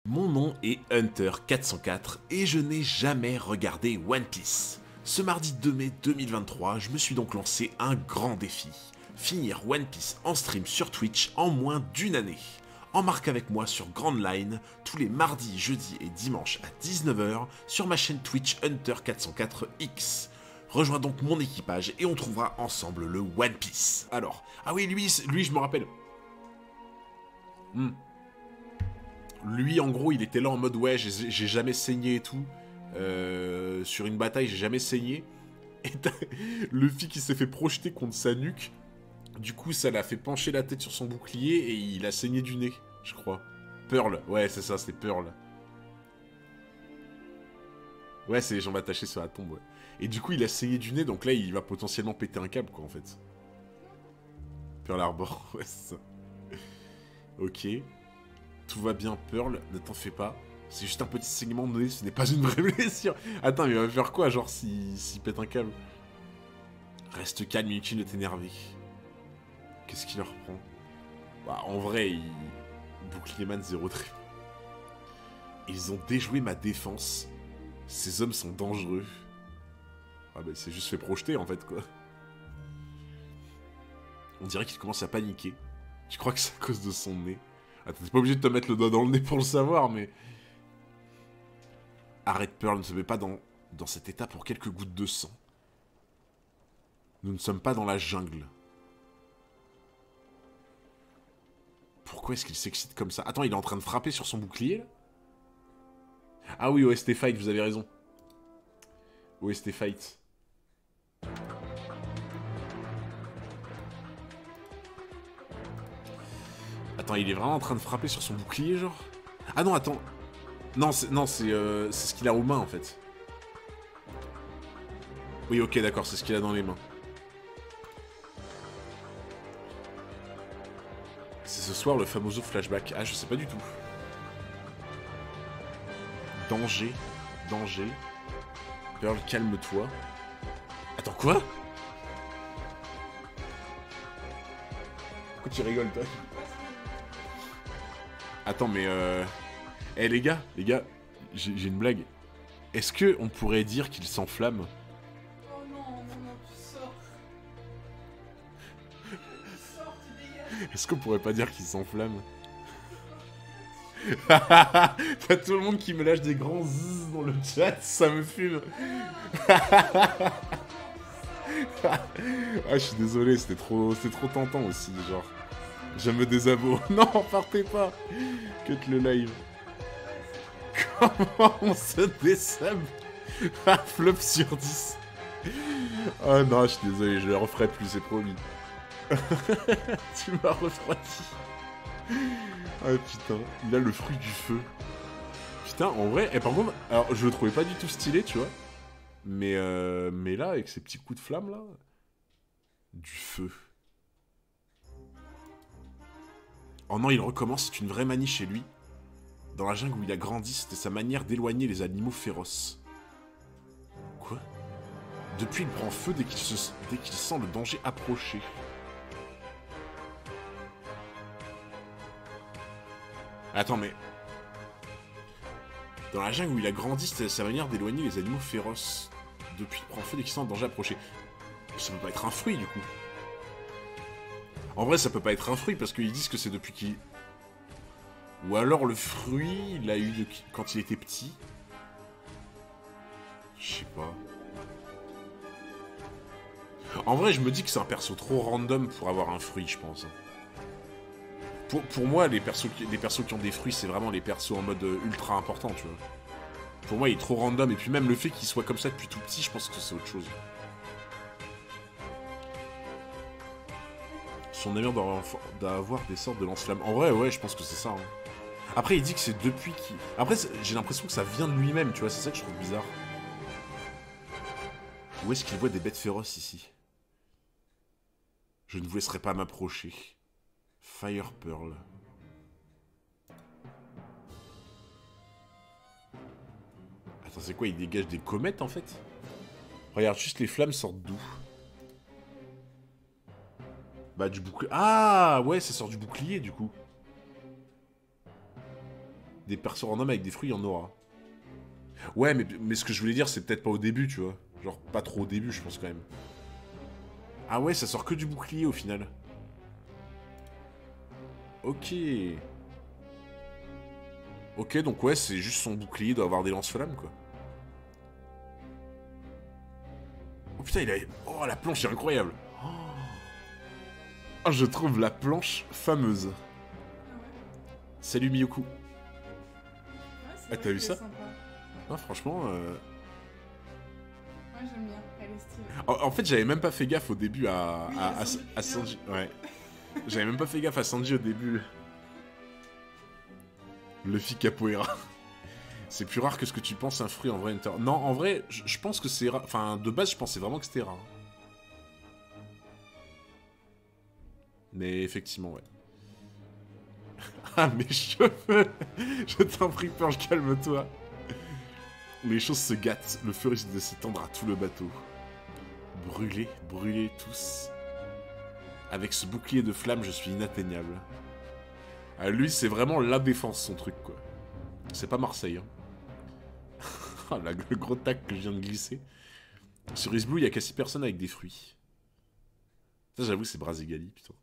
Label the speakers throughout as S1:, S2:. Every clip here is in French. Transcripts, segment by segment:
S1: Mon nom est Hunter404 et je n'ai jamais regardé One Piece. Ce mardi 2 mai 2023, je me suis donc lancé un grand défi. Finir One Piece en stream sur Twitch en moins d'une année. Embarque avec moi sur Grand Line tous les mardis, jeudis et dimanches à 19 h sur ma chaîne Twitch Hunter404X. Rejoins donc mon équipage et on trouvera ensemble le One Piece. Alors, ah oui, lui je me rappelle. Lui, en gros, il était là en mode ouais, j'ai jamais saigné et tout. Sur une bataille, j'ai jamais saigné. Et Luffy qui s'est fait projeter contre sa nuque. Du coup, ça l'a fait pencher la tête sur son bouclier et il a saigné du nez, je crois. Pearl, ouais, c'est ça, c'est Pearl. Ouais, c'est les jambes attachées sur la tombe, ouais. Et du coup, il a saigné du nez, donc là, il va potentiellement péter un câble, quoi, en fait. Pearl Harbor, ouais, c'est ça. Ok. Tout va bien, Pearl, ne t'en fais pas. C'est juste un petit saignement de nez, ce n'est pas une vraie blessure. Attends, mais il va faire quoi, genre, s'il pète un câble? Reste calme, inutile de t'énerver. Qu'est-ce qu'il leur prend? Bah, en vrai, Bouclierman 0 trait. Ils ont déjoué ma défense. Ces hommes sont dangereux. Ah bah, il s'est juste fait projeter, en fait, quoi. On dirait qu'il commence à paniquer. Tu crois que c'est à cause de son nez? Attends, t'es pas obligé de te mettre le doigt dans le nez pour le savoir, mais... Arrête, Pearl, ne se met pas dans cet état pour quelques gouttes de sang. Nous ne sommes pas dans la jungle. Pourquoi est-ce qu'il s'excite comme ça? Attends, il est en train de frapper sur son bouclier, là? Ah oui, OST Fight, vous avez raison. OST Fight. Attends, il est vraiment en train de frapper sur son bouclier, genre? Ah non, attends. Non, c'est ce qu'il a aux mains, en fait. Oui, ok, d'accord, c'est ce qu'il a dans les mains. C'est ce soir le famoso flashback. Ah, je sais pas du tout. Danger. Danger. Pearl, calme-toi. Attends, quoi? Pourquoi tu rigoles, toi? Attends, mais Eh les gars, j'ai une blague. Est-ce que on pourrait dire qu'il s'enflamme?
S2: Oh non, non, non, tu sors. Tu sors, tu dégages.
S1: Est-ce qu'on pourrait pas dire qu'il s'enflamme? T'as tout le monde qui me lâche des grands zzz dans le chat, ça me fume. Ah, je suis désolé, c'était trop tentant aussi, genre. Je me désabo. Non, partez pas. Cut le live. Comment on se désable? Ah, flop sur 10. Oh non, je suis désolé, je le referai plus, c'est promis. Tu m'as refroidi. Ah putain, il a le fruit du feu. Putain, en vrai, et par contre, alors je le trouvais pas du tout stylé, tu vois. Mais là, avec ces petits coups de flamme, là, du feu. Oh non, il recommence, c'est une vraie manie chez lui. Dans la jungle où il a grandi, c'était sa manière d'éloigner les animaux féroces. Quoi? Depuis, il prend feu dès qu'il sent le danger approcher. Attends, mais... Dans la jungle où il a grandi, c'était sa manière d'éloigner les animaux féroces. Depuis, il prend feu dès qu'il sent le danger approcher. Ça peut pas être un fruit, du coup. En vrai, ça peut pas être un fruit, parce qu'ils disent que c'est depuis qu'il... Ou alors le fruit, il l'a eu quand il était petit. Je sais pas. En vrai, je me dis que c'est un perso trop random pour avoir un fruit, je pense. Pour moi, les persos qui ont des fruits, c'est vraiment les persos en mode ultra important, tu vois. Pour moi, il est trop random, et puis même le fait qu'il soit comme ça depuis tout petit, je pense que c'est autre chose. Son navire doit avoir des sortes de lance-flammes. En vrai, ouais, je pense que c'est ça. Hein. Après, il dit que c'est depuis qu'il... Après, j'ai l'impression que ça vient de lui-même, tu vois, c'est ça que je trouve bizarre. Où est-ce qu'il voit des bêtes féroces ici? Je ne vous laisserai pas m'approcher. Fire Pearl. Attends, c'est quoi? Il dégage des comètes, en fait? Regarde, juste les flammes sortent d'où? Bah, du bouclier... Ah, ouais, ça sort du bouclier, du coup. Des persos random avec des fruits, il y en aura. Ouais, mais ce que je voulais dire, c'est peut-être pas au début, tu vois. Genre, pas trop au début, je pense quand même. Ah ouais, ça sort que du bouclier au final. Ok. Ok, donc ouais, c'est juste son bouclier, il doit avoir des lance-flammes, quoi. Oh putain, il a... Oh, la planche est incroyable. Oh, je trouve la planche fameuse.
S2: Ah ouais.
S1: Salut Miyoku.
S2: Ouais, c'est
S1: Ah,
S2: vrai
S1: t'as vu
S2: qu'elle est
S1: ça?
S2: sympa.
S1: Non, franchement...
S2: Ouais, j'aime bien. Elle est stylée.
S1: En fait, j'avais même pas fait gaffe au début à,
S2: Oui,
S1: à Sanji. Ouais. J'avais même pas fait gaffe à Sanji au début. Luffy Capoeira. C'est plus rare que ce que tu penses un fruit en vrai Hunter. Non, en vrai, je pense que c'est rare. Enfin, de base, je pensais vraiment que c'était rare. Mais effectivement, ouais. Ah, mes cheveux. Je t'en prie, Purge, calme-toi. Les choses se gâtent. Le feu risque de s'étendre à tout le bateau. Brûlez, brûlez tous. Avec ce bouclier de flammes, je suis inatteignable. Ah, lui, c'est vraiment la défense, son truc, quoi. C'est pas Marseille, hein. Ah, le gros tac que je viens de glisser. Sur East Blue, il y a quasi personne avec des fruits. Ça, j'avoue, c'est Brasigali, putain.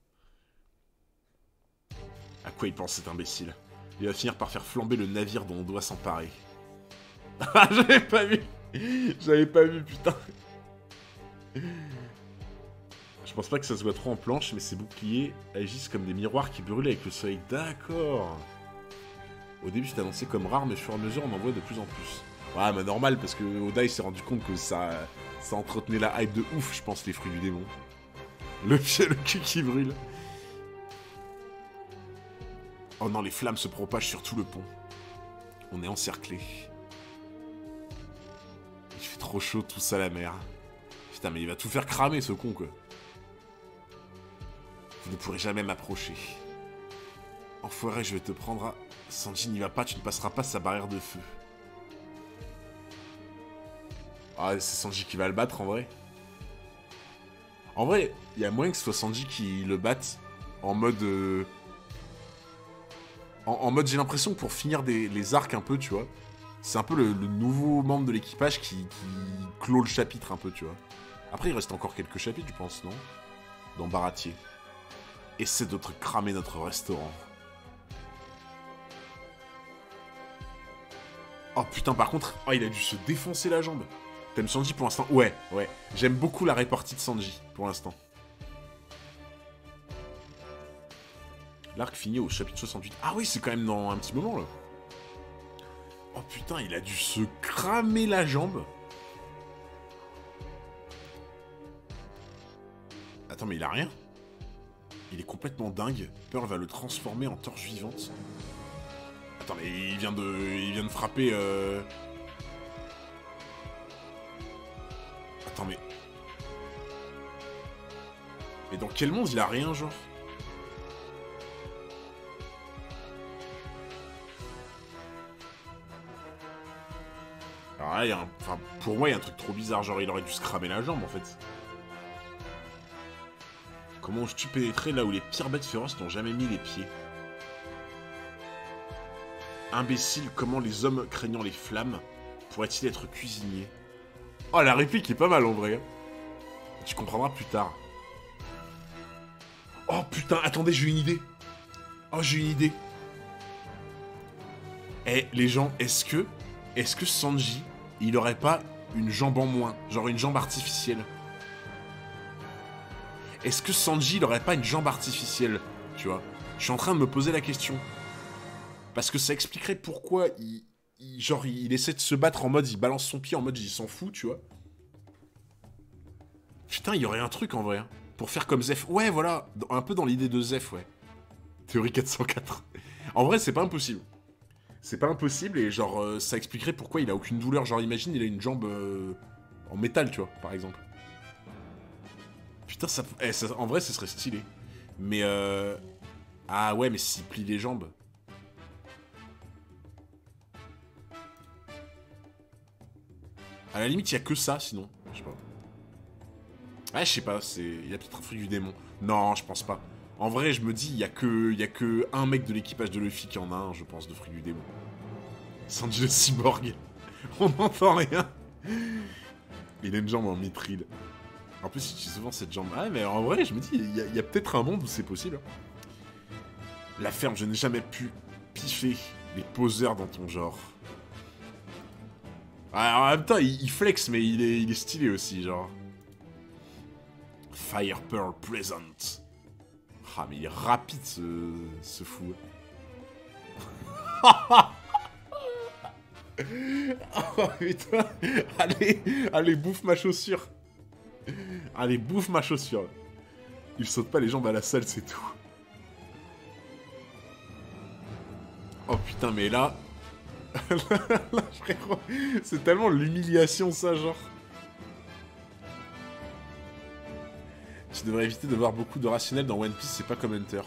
S1: À quoi il pense, cet imbécile? Il va finir par faire flamber le navire dont on doit s'emparer. Ah, j'avais pas vu. J'avais pas vu, putain. Je pense pas que ça se voit trop en planche, mais ces boucliers agissent comme des miroirs qui brûlent avec le soleil. D'accord. Au début, c'était annoncé comme rare, mais au fur et à mesure, on en voit de plus en plus. Ouais, mais normal, parce que Oda, il s'est rendu compte que ça entretenait la hype de ouf, je pense, les fruits du démon. Le cul qui brûle. Oh non, les flammes se propagent sur tout le pont. On est encerclés. Il fait trop chaud, tous à la mer. Putain, mais il va tout faire cramer, ce con, quoi. Vous ne pourrez jamais m'approcher. Enfoiré, je vais te prendre à... Sanji n'y va pas, tu ne passeras pas sa barrière de feu. Ah, c'est Sanji qui va le battre, en vrai. En vrai, il y a moyen que ce soit Sanji qui le batte en mode... En mode, j'ai l'impression que pour finir les arcs un peu, tu vois, c'est un peu le nouveau membre de l'équipage qui clôt le chapitre un peu, tu vois. Après, il reste encore quelques chapitres, je pense, non? Dans Baratier. Essaie de te cramer notre restaurant. Oh putain, par contre, oh, il a dû se défoncer la jambe. T'aimes Sanji pour l'instant? Ouais, ouais. J'aime beaucoup la répartie de Sanji, pour l'instant. L'arc finit au chapitre 68. Ah oui, c'est quand même dans un petit moment, là. Oh putain, il a dû se cramer la jambe. Attends, mais il a rien? Il est complètement dingue. Pearl va le transformer en torche vivante. Attends, mais il vient de frapper... Attends, mais... Mais dans quel monde il a rien, genre? Alors là, enfin, pour moi, il y a un truc trop bizarre. Genre, il aurait dû se cramer la jambe, en fait. Comment oses-tu pénétrer là où les pires bêtes féroces n'ont jamais mis les pieds? Imbécile, comment les hommes craignant les flammes pourraient-ils être cuisiniers? Oh, la réplique est pas mal, en vrai. Tu comprendras plus tard. Oh, putain, attendez, j'ai une idée. Oh, j'ai une idée. Eh, les gens, est-ce que Sanji, il aurait pas une jambe en moins? Genre une jambe artificielle? Est-ce que Sanji, il aurait pas une jambe artificielle? Tu vois? Je suis en train de me poser la question. Parce que ça expliquerait pourquoi il essaie de se battre en mode, il balance son pied en mode, il s'en fout, tu vois? Putain, il y aurait un truc en vrai. Hein, pour faire comme Zef. Ouais, voilà. Un peu dans l'idée de Zef, ouais. Théorie 404. En vrai, c'est pas impossible. C'est pas impossible et genre, ça expliquerait pourquoi il a aucune douleur. Genre, imagine, il a une jambe en métal, tu vois, par exemple. Putain, ça, en vrai, ce serait stylé. Mais ah ouais, mais s'il plie les jambes... À la limite, il y a que ça, sinon. Je sais pas. Ouais, je sais pas, il y a peut-être un fruit du démon. Non, je pense pas. En vrai, je me dis, il y a que un mec de l'équipage de Luffy qui en a un, je pense, de fruit du démon. Sanji le cyborg. On n'entend rien. Il a une jambe en mithril. En plus, il utilise souvent cette jambe. Ah, mais en vrai, je me dis, il y a peut-être un monde où c'est possible. La ferme, je n'ai jamais pu piffer les poseurs dans ton genre. Ah, en même temps, il flex, mais il est stylé aussi, genre. Fire Pearl Present. Ah, mais il est rapide, ce fou. Oh putain. Allez, bouffe ma chaussure. Allez, bouffe ma chaussure. Il saute pas les jambes à la salle, c'est tout. Oh putain, mais là... là, frérot, c'est tellement l'humiliation, ça, genre. Tu devrais éviter de voir beaucoup de rationnel dans One Piece, c'est pas comme Hunter.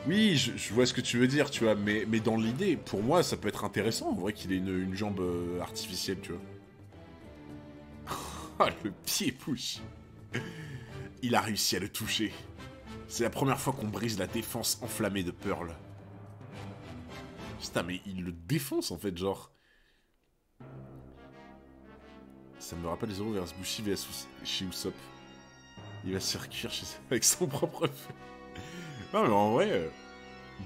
S1: Oui, je vois ce que tu veux dire, tu vois, mais dans l'idée, pour moi, ça peut être intéressant, en vrai, qu'il ait une jambe artificielle, tu vois. Ah, le pied push. Il a réussi à le toucher. C'est la première fois qu'on brise la défense enflammée de Pearl. Putain, mais il le défonce, en fait, genre. Ça me rappelle les Zoro vs Bushi vs chez Usopp. Il va se faire cuire avec son propre feu. Non, mais en vrai,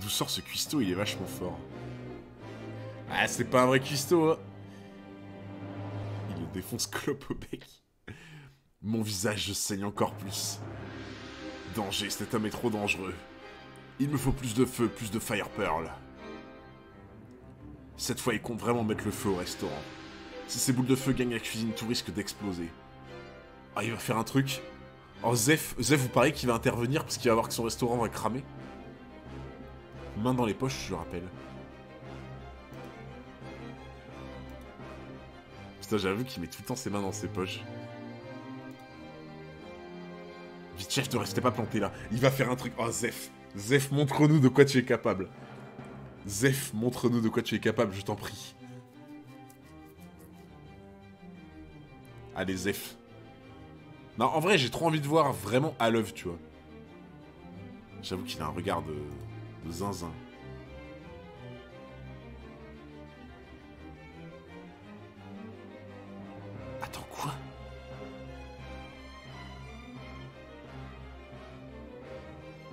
S1: d'où sort ce cuistot, il est vachement fort. Ah, c'est pas un vrai cuistot, hein. Il le défonce clope au bec. Mon visage saigne encore plus. Danger, cet homme est trop dangereux. Il me faut plus de feu, plus de Fire Pearl. Cette fois, il compte vraiment mettre le feu au restaurant. Si ces boules de feu gagnent la cuisine, tout risque d'exploser. Ah, il va faire un truc. Oh, Zef, vous paraît qu'il va intervenir parce qu'il va voir que son restaurant va cramer. Main dans les poches, je le rappelle. Putain, j'avoue qu'il met tout le temps ses mains dans ses poches. Vite, chef, ne restez pas planté là. Il va faire un truc. Oh, Zef. Zef, montre-nous de quoi tu es capable. Zef, montre-nous de quoi tu es capable, je t'en prie. Allez, Zef. Non, en vrai, j'ai trop envie de voir vraiment à l'œuvre, tu vois. J'avoue qu'il a un regard de zinzin. Attends, quoi?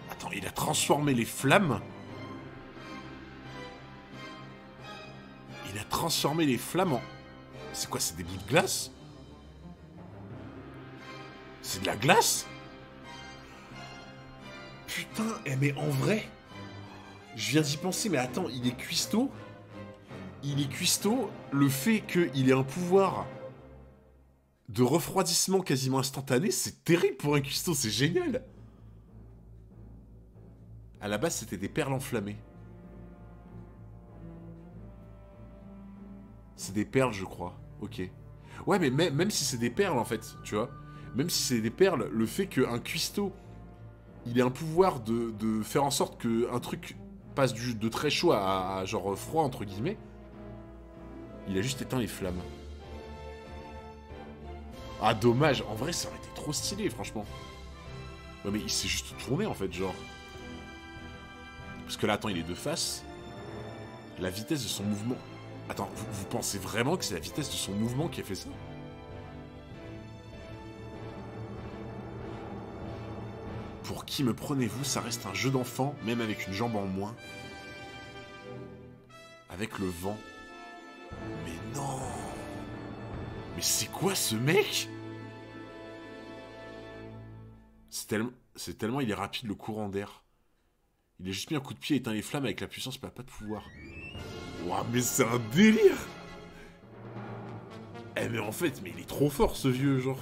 S1: Attends, il a transformé les flammes? Il a transformé les flammes en... C'est quoi, c'est des bouts de glace? C'est de la glace? Putain, mais en vrai, je viens d'y penser, mais attends, il est cuistot. Il est cuistot, le fait qu'il ait un pouvoir de refroidissement quasiment instantané, c'est terrible pour un cuistot, c'est génial. À la base, c'était des perles enflammées. C'est des perles, je crois. Ok. Ouais, mais même si c'est des perles, en fait, tu vois. Même si c'est des perles, le fait qu'un cuistot, il ait un pouvoir de faire en sorte qu'un truc passe de très chaud à genre froid, entre guillemets, il a juste éteint les flammes. Ah, dommage. En vrai, ça aurait été trop stylé, franchement. Ouais, mais il s'est juste tourné, en fait, genre. Parce que là, attends, il est de face. La vitesse de son mouvement... Attends, vous pensez vraiment que c'est la vitesse de son mouvement qui a fait ça? Pour qui me prenez-vous? Ça reste un jeu d'enfant, même avec une jambe en moins. Avec le vent. Mais non! Mais c'est quoi ce mec? C'est tellement il est rapide le courant d'air. Il a juste mis un coup de pied et éteint les flammes avec la puissance, mais pas de pouvoir. Ouah, mais c'est un délire! Eh mais en fait, mais il est trop fort ce vieux, genre.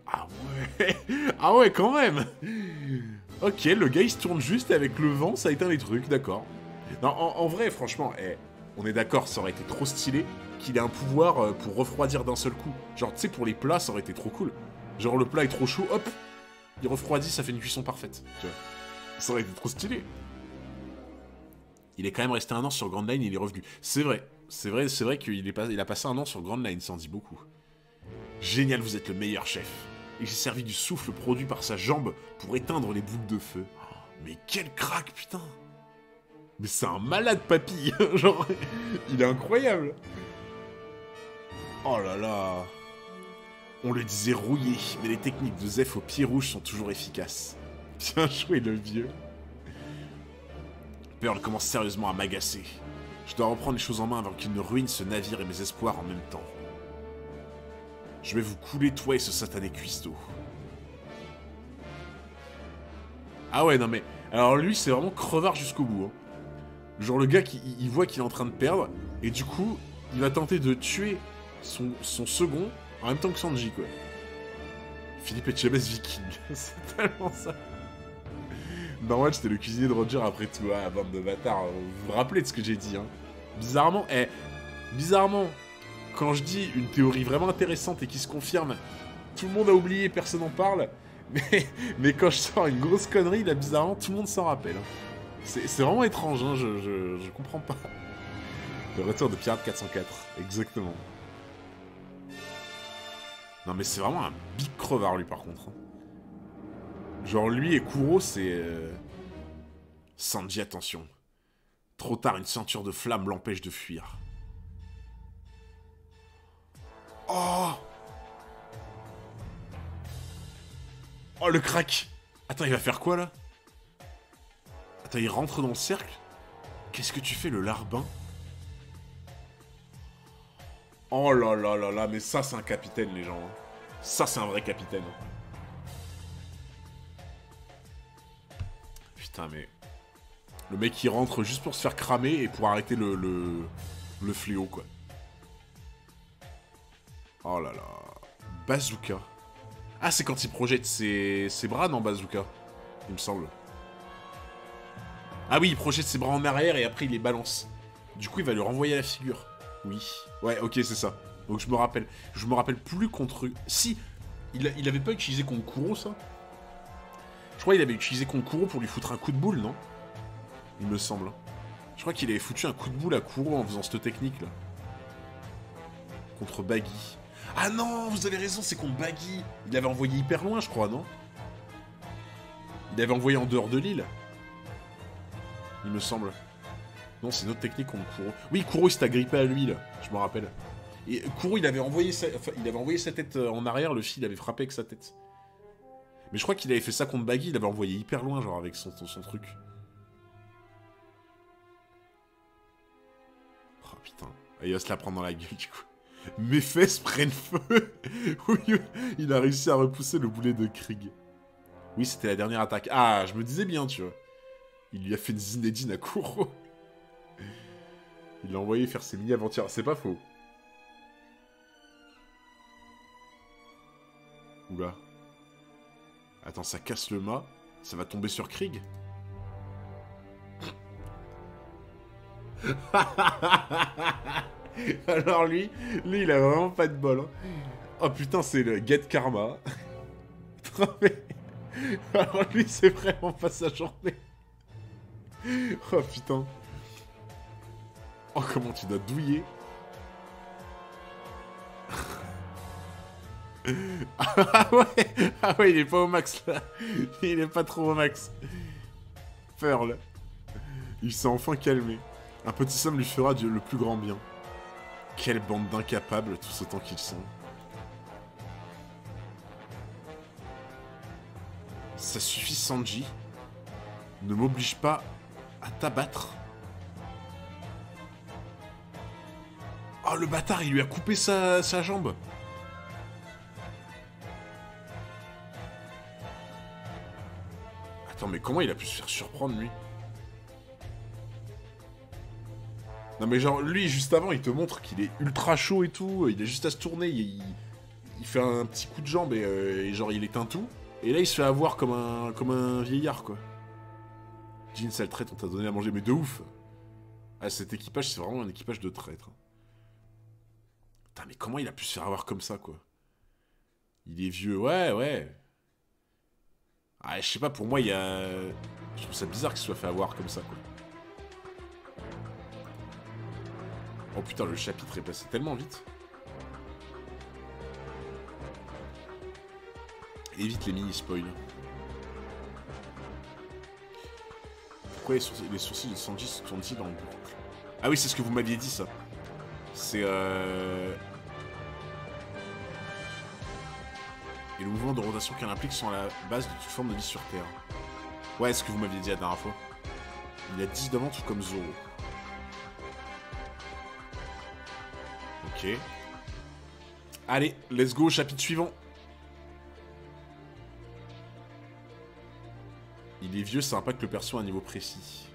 S1: Ah ouais! Ah ouais, quand même! Ok, le gars il se tourne juste et avec le vent, ça éteint les trucs, d'accord. Non, en vrai, franchement, on est d'accord, ça aurait été trop stylé qu'il ait un pouvoir pour refroidir d'un seul coup. Genre, tu sais, pour les plats, ça aurait été trop cool. Genre, le plat est trop chaud, hop! Il refroidit, ça fait une cuisson parfaite, tu vois. Ça aurait été trop stylé. Il est quand même resté 1 an sur Grand Line, il est revenu. C'est vrai qu'il a passé 1 an sur Grand Line, ça en dit beaucoup. Génial, vous êtes le meilleur chef. Il s'est servi du souffle produit par sa jambe pour éteindre les boules de feu. Oh, mais quel crack, putain! Mais c'est un malade, papy. Genre, il est incroyable. Oh là là. On le disait rouillé, mais les techniques de Zeph au pied rouge sont toujours efficaces. Bien joué, le vieux. Pearl commence sérieusement à m'agacer. Je dois reprendre les choses en main avant qu'il ne ruine ce navire et mes espoirs en même temps. Je vais vous couler, toi et ce satané cuistot. Ah ouais, non mais... Alors lui, c'est vraiment crevard jusqu'au bout. Hein. Genre le gars, il voit qu'il est en train de perdre, et du coup, il va tenter de tuer son second en même temps que Sanji, quoi. Philippe Etchebest viking. C'est tellement ça. Normal, j'étais le cuisinier de Roger après tout. Ah, bande de bâtards. Vous vous rappelez de ce que j'ai dit, hein. Bizarrement, quand je dis une théorie vraiment intéressante et qui se confirme, tout le monde a oublié, personne n'en parle. Mais quand je sors une grosse connerie, là, bizarrement, tout le monde s'en rappelle. Hein. C'est vraiment étrange, hein, je comprends pas. Le retour de Pirate 404, exactement. Non mais c'est vraiment un big crevard, lui, par contre. Hein. Genre, lui et Kuro, c'est... Sanji, attention. Trop tard, une ceinture de flammes l'empêche de fuir. Oh! Oh, le crack! Attends, il va faire quoi, là? Attends, il rentre dans le cercle? Qu'est-ce que tu fais, le larbin? Oh là là là là, mais ça, c'est un capitaine, les gens. Hein. Ça, c'est un vrai capitaine. Putain, mais... Le mec, il rentre juste pour se faire cramer et pour arrêter le fléau, quoi. Oh là là. Bazooka. Ah, c'est quand il projette ses bras dans Bazooka, il me semble. Ah oui, il projette ses bras en arrière et après il les balance. Du coup, il va lui renvoyer la figure. Oui. Ouais, ok, c'est ça. Donc je me rappelle. Je me rappelle plus contre... Si, il avait pas utilisé contre Kuro, ça? Je crois qu'il avait utilisé contre Kuro pour lui foutre un coup de boule, non? Il me semble. Je crois qu'il avait foutu un coup de boule à Kuro en faisant cette technique-là. Contre Baggy. Ah non, vous avez raison, c'est contre Baggy. Il l'avait envoyé hyper loin, je crois, non? Il l'avait envoyé en dehors de l'île. Il me semble. Non, c'est une autre technique contre Kuro. Oui, Kuro, il s'est agrippé à lui, là. Je me rappelle. Et Kuro, il avait envoyé sa tête en arrière, le fil avait frappé avec sa tête. Mais je crois qu'il avait fait ça contre Baggy, il l'avait envoyé hyper loin, genre, avec son truc. Oh, putain. Il va se la prendre dans la gueule, du coup. Mes fesses prennent feu. Oui, il a réussi à repousser le boulet de Krieg. Oui, c'était la dernière attaque. Ah, je me disais bien, tu vois. Il lui a fait une Zinedine à Kuro. Il l'a envoyé faire ses mini-aventures. C'est pas faux. Oula. Attends, ça casse le mât. Ça va tomber sur Krieg. Alors lui, il a vraiment pas de bol. Hein. Oh putain, c'est le Get Karma. Alors lui, c'est vraiment pas sa journée. Oh putain. Oh, comment tu dois douiller. Ah ouais, il est pas au max là. Il est pas trop au max. Pearl. Il s'est enfin calmé. Un petit somme lui fera le plus grand bien. Quelle bande d'incapables, tout autant qu'ils sont. Ça suffit, Sanji. Ne m'oblige pas à t'abattre. Oh, le bâtard, il lui a coupé sa jambe. Attends, mais comment il a pu se faire surprendre, lui? Non mais genre, lui, juste avant, il te montre qu'il est ultra chaud et tout, il a juste à se tourner, il fait un petit coup de jambe et genre, il éteint tout. Et là, il se fait avoir comme un vieillard, quoi. Jean, sale traite, on t'a donné à manger, mais de ouf. Ah, cet équipage, c'est vraiment un équipage de traîtres. Putain, mais comment il a pu se faire avoir comme ça, quoi? Il est vieux, ouais. Ah, je sais pas, pour moi, il y a... Je trouve ça bizarre qu'il se soit fait avoir comme ça, quoi. Oh putain, le chapitre est passé tellement vite. Évite les mini-spoils. Pourquoi les sourcils de Sanji sont-ils en boucle? Ah oui, c'est ce que vous m'aviez dit, ça. C'est Et le mouvement de rotation qu'elle implique sont à la base de toute forme de vie sur Terre. Ouais, ce que vous m'aviez dit la dernière fois. Il a 10 devant, tout comme Zoro. Ok. Allez, let's go au chapitre suivant. Il est vieux, ça impacte le perso à un niveau précis.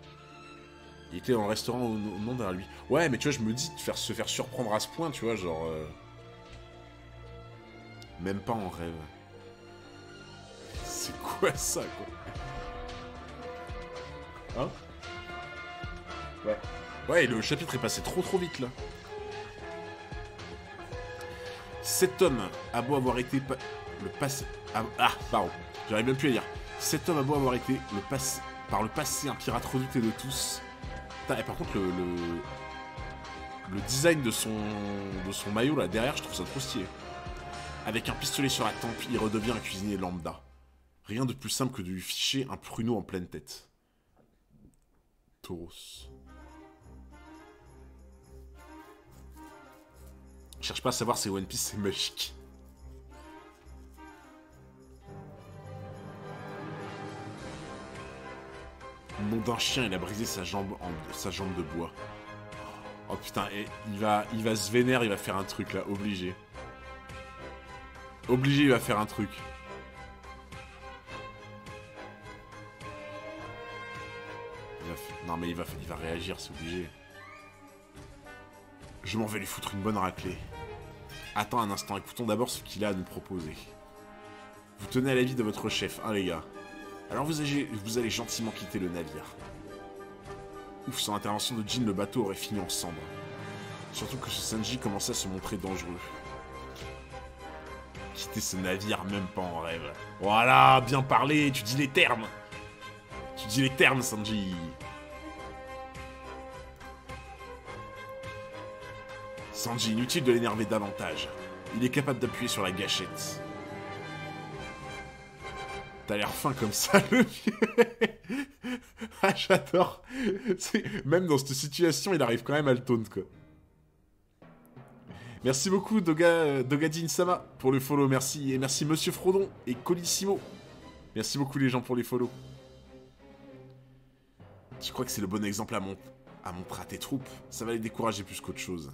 S1: Il était dans le restaurant au nom derrière lui. Ouais, mais tu vois, je me dis de se faire surprendre à ce point, tu vois, genre... Même pas en rêve. C'est quoi ça, quoi? Hein? Ouais. Ouais, le chapitre est passé trop vite, là. Cet homme a beau avoir été... le passé... Ah, pardon. J'arrive même plus à lire. Cet homme a beau avoir été par le passé un pirate redouté de tous. Putain, et par contre, le design de son maillot, là, derrière, je trouve ça trop stylé. Avec un pistolet sur la tempe, il redevient un cuisinier lambda. Rien de plus simple que de lui ficher un pruneau en pleine tête. Tauros. Je cherche pas à savoir si One Piece c'est magique. Au nom d'un chien, il a brisé sa jambe de bois. Oh putain, et il va se vénérer, il va faire un truc là, obligé. Obligé, il va faire un truc. Non mais il va réagir, c'est obligé. Je m'en vais lui foutre une bonne raclée. Attends un instant, écoutons d'abord ce qu'il a à nous proposer. Vous tenez à l'avis de votre chef, hein les gars. Alors vous allez gentiment quitter le navire. Ouf, sans l'intervention de Jin, le bateau aurait fini en cendres. Surtout que ce Sanji commençait à se montrer dangereux. Quitter ce navire, même pas en rêve. Voilà, bien parlé, tu dis les termes. Tu dis les termes, Sanji. Sanji, inutile de l'énerver davantage. Il est capable d'appuyer sur la gâchette. T'as l'air fin comme ça, le vieux. Ah, j'adore. Même dans cette situation, il arrive quand même à le taunt, quoi. Merci beaucoup, Dogadin Sama, pour le follow, merci. Et merci, Monsieur Frodon et Colissimo. Merci beaucoup, les gens, pour les follow. Tu crois que c'est le bon exemple à montrer à tes troupes? Ça va les décourager plus qu'autre chose.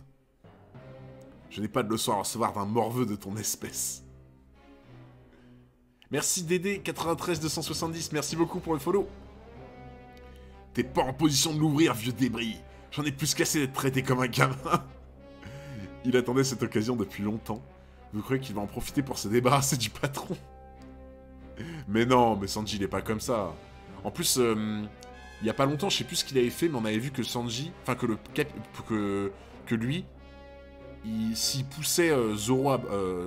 S1: Je n'ai pas de leçon à recevoir d'un morveux de ton espèce. Merci Dédé93270, merci beaucoup pour le follow. T'es pas en position de l'ouvrir, vieux débris. J'en ai plus qu'assez d'être traité comme un gamin. Il attendait cette occasion depuis longtemps. Vous croyez qu'il va en profiter pour se débarrasser du patron? Mais non, mais Sanji, il est pas comme ça. En plus, il y a pas longtemps, je sais plus ce qu'il avait fait, mais on avait vu que Sanji... Enfin, que lui... S'il poussait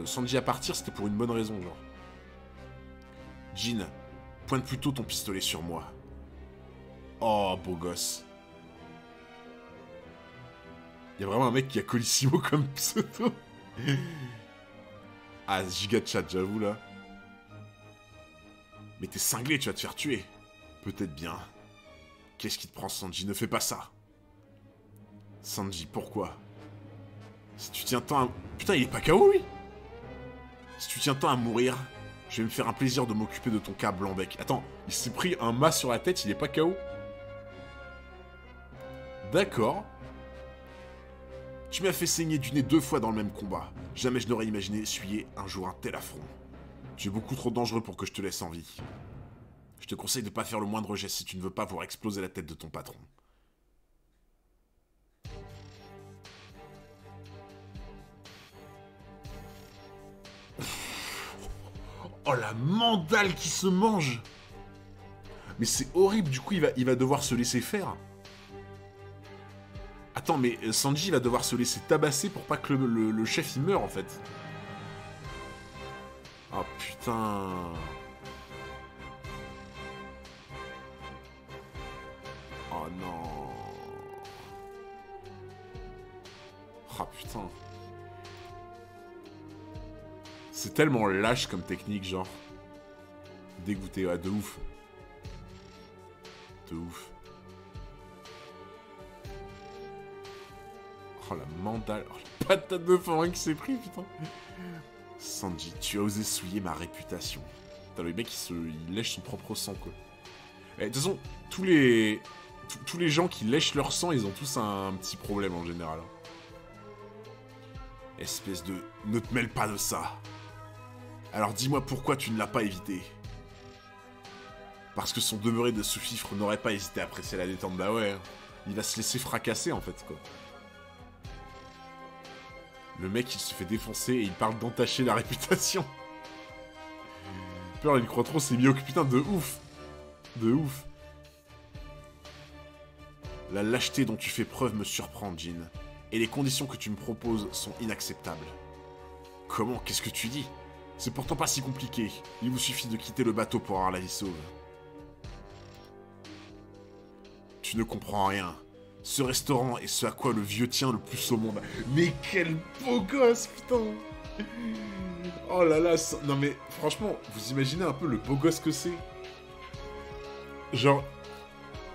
S1: Sanji à partir, c'était pour une bonne raison, genre. Jin, pointe plutôt ton pistolet sur moi. Oh, beau gosse. Il y a vraiment un mec qui a Colissimo comme pseudo. Ah, giga chat, j'avoue, là. Mais t'es cinglé, tu vas te faire tuer. Peut-être bien. Qu'est-ce qui te prend, Sanji? Ne fais pas ça. Sanji, pourquoi? Si tu tiens tant à... Putain, il est pas KO, lui? Si tu tiens tant à mourir, je vais me faire un plaisir de m'occuper de ton cas, Blanc-Bec. Attends, il s'est pris un mât sur la tête, il est pas KO? D'accord. Tu m'as fait saigner du nez 2 fois dans le même combat. Jamais je n'aurais imaginé essuyer un jour un tel affront. Tu es beaucoup trop dangereux pour que je te laisse en vie. Je te conseille de pas faire le moindre geste si tu ne veux pas voir exploser la tête de ton patron. Oh la mandale qui se mange! Mais c'est horrible, du coup il va devoir se laisser faire. Attends, mais Sanji va devoir se laisser tabasser pour pas que le chef il meure en fait. Oh putain. Oh non. Oh putain. C'est tellement lâche comme technique, genre. Dégoûté, ouais, de ouf. De ouf. Oh la mandale. Oh la patate de forain qui s'est pris, putain. Sanji, tu as osé souiller ma réputation. Putain, le mec, il lèche son propre sang, quoi. Et, de toute façon, tous les gens qui lèchent leur sang, ils ont tous un petit problème en général. Espèce de... Ne te mêle pas de ça. Alors dis-moi pourquoi tu ne l'as pas évité. Parce que son demeuré de sous-fifre n'aurait pas hésité à presser la détente. Bah ouais, il va se laisser fracasser en fait, quoi. Le mec, il se fait défoncer et il parle d'entacher la réputation. Peur, il croit trop, c'est Mihawk, putain, de ouf. De ouf. La lâcheté dont tu fais preuve me surprend, Jin. Et les conditions que tu me proposes sont inacceptables. Comment? Qu'est-ce que tu dis? C'est pourtant pas si compliqué. Il vous suffit de quitter le bateau pour avoir la vie sauve. Tu ne comprends rien. Ce restaurant est ce à quoi le vieux tient le plus au monde. Mais quel beau gosse, putain! Oh là là, ça... Non mais, franchement, vous imaginez un peu le beau gosse que c'est? Genre,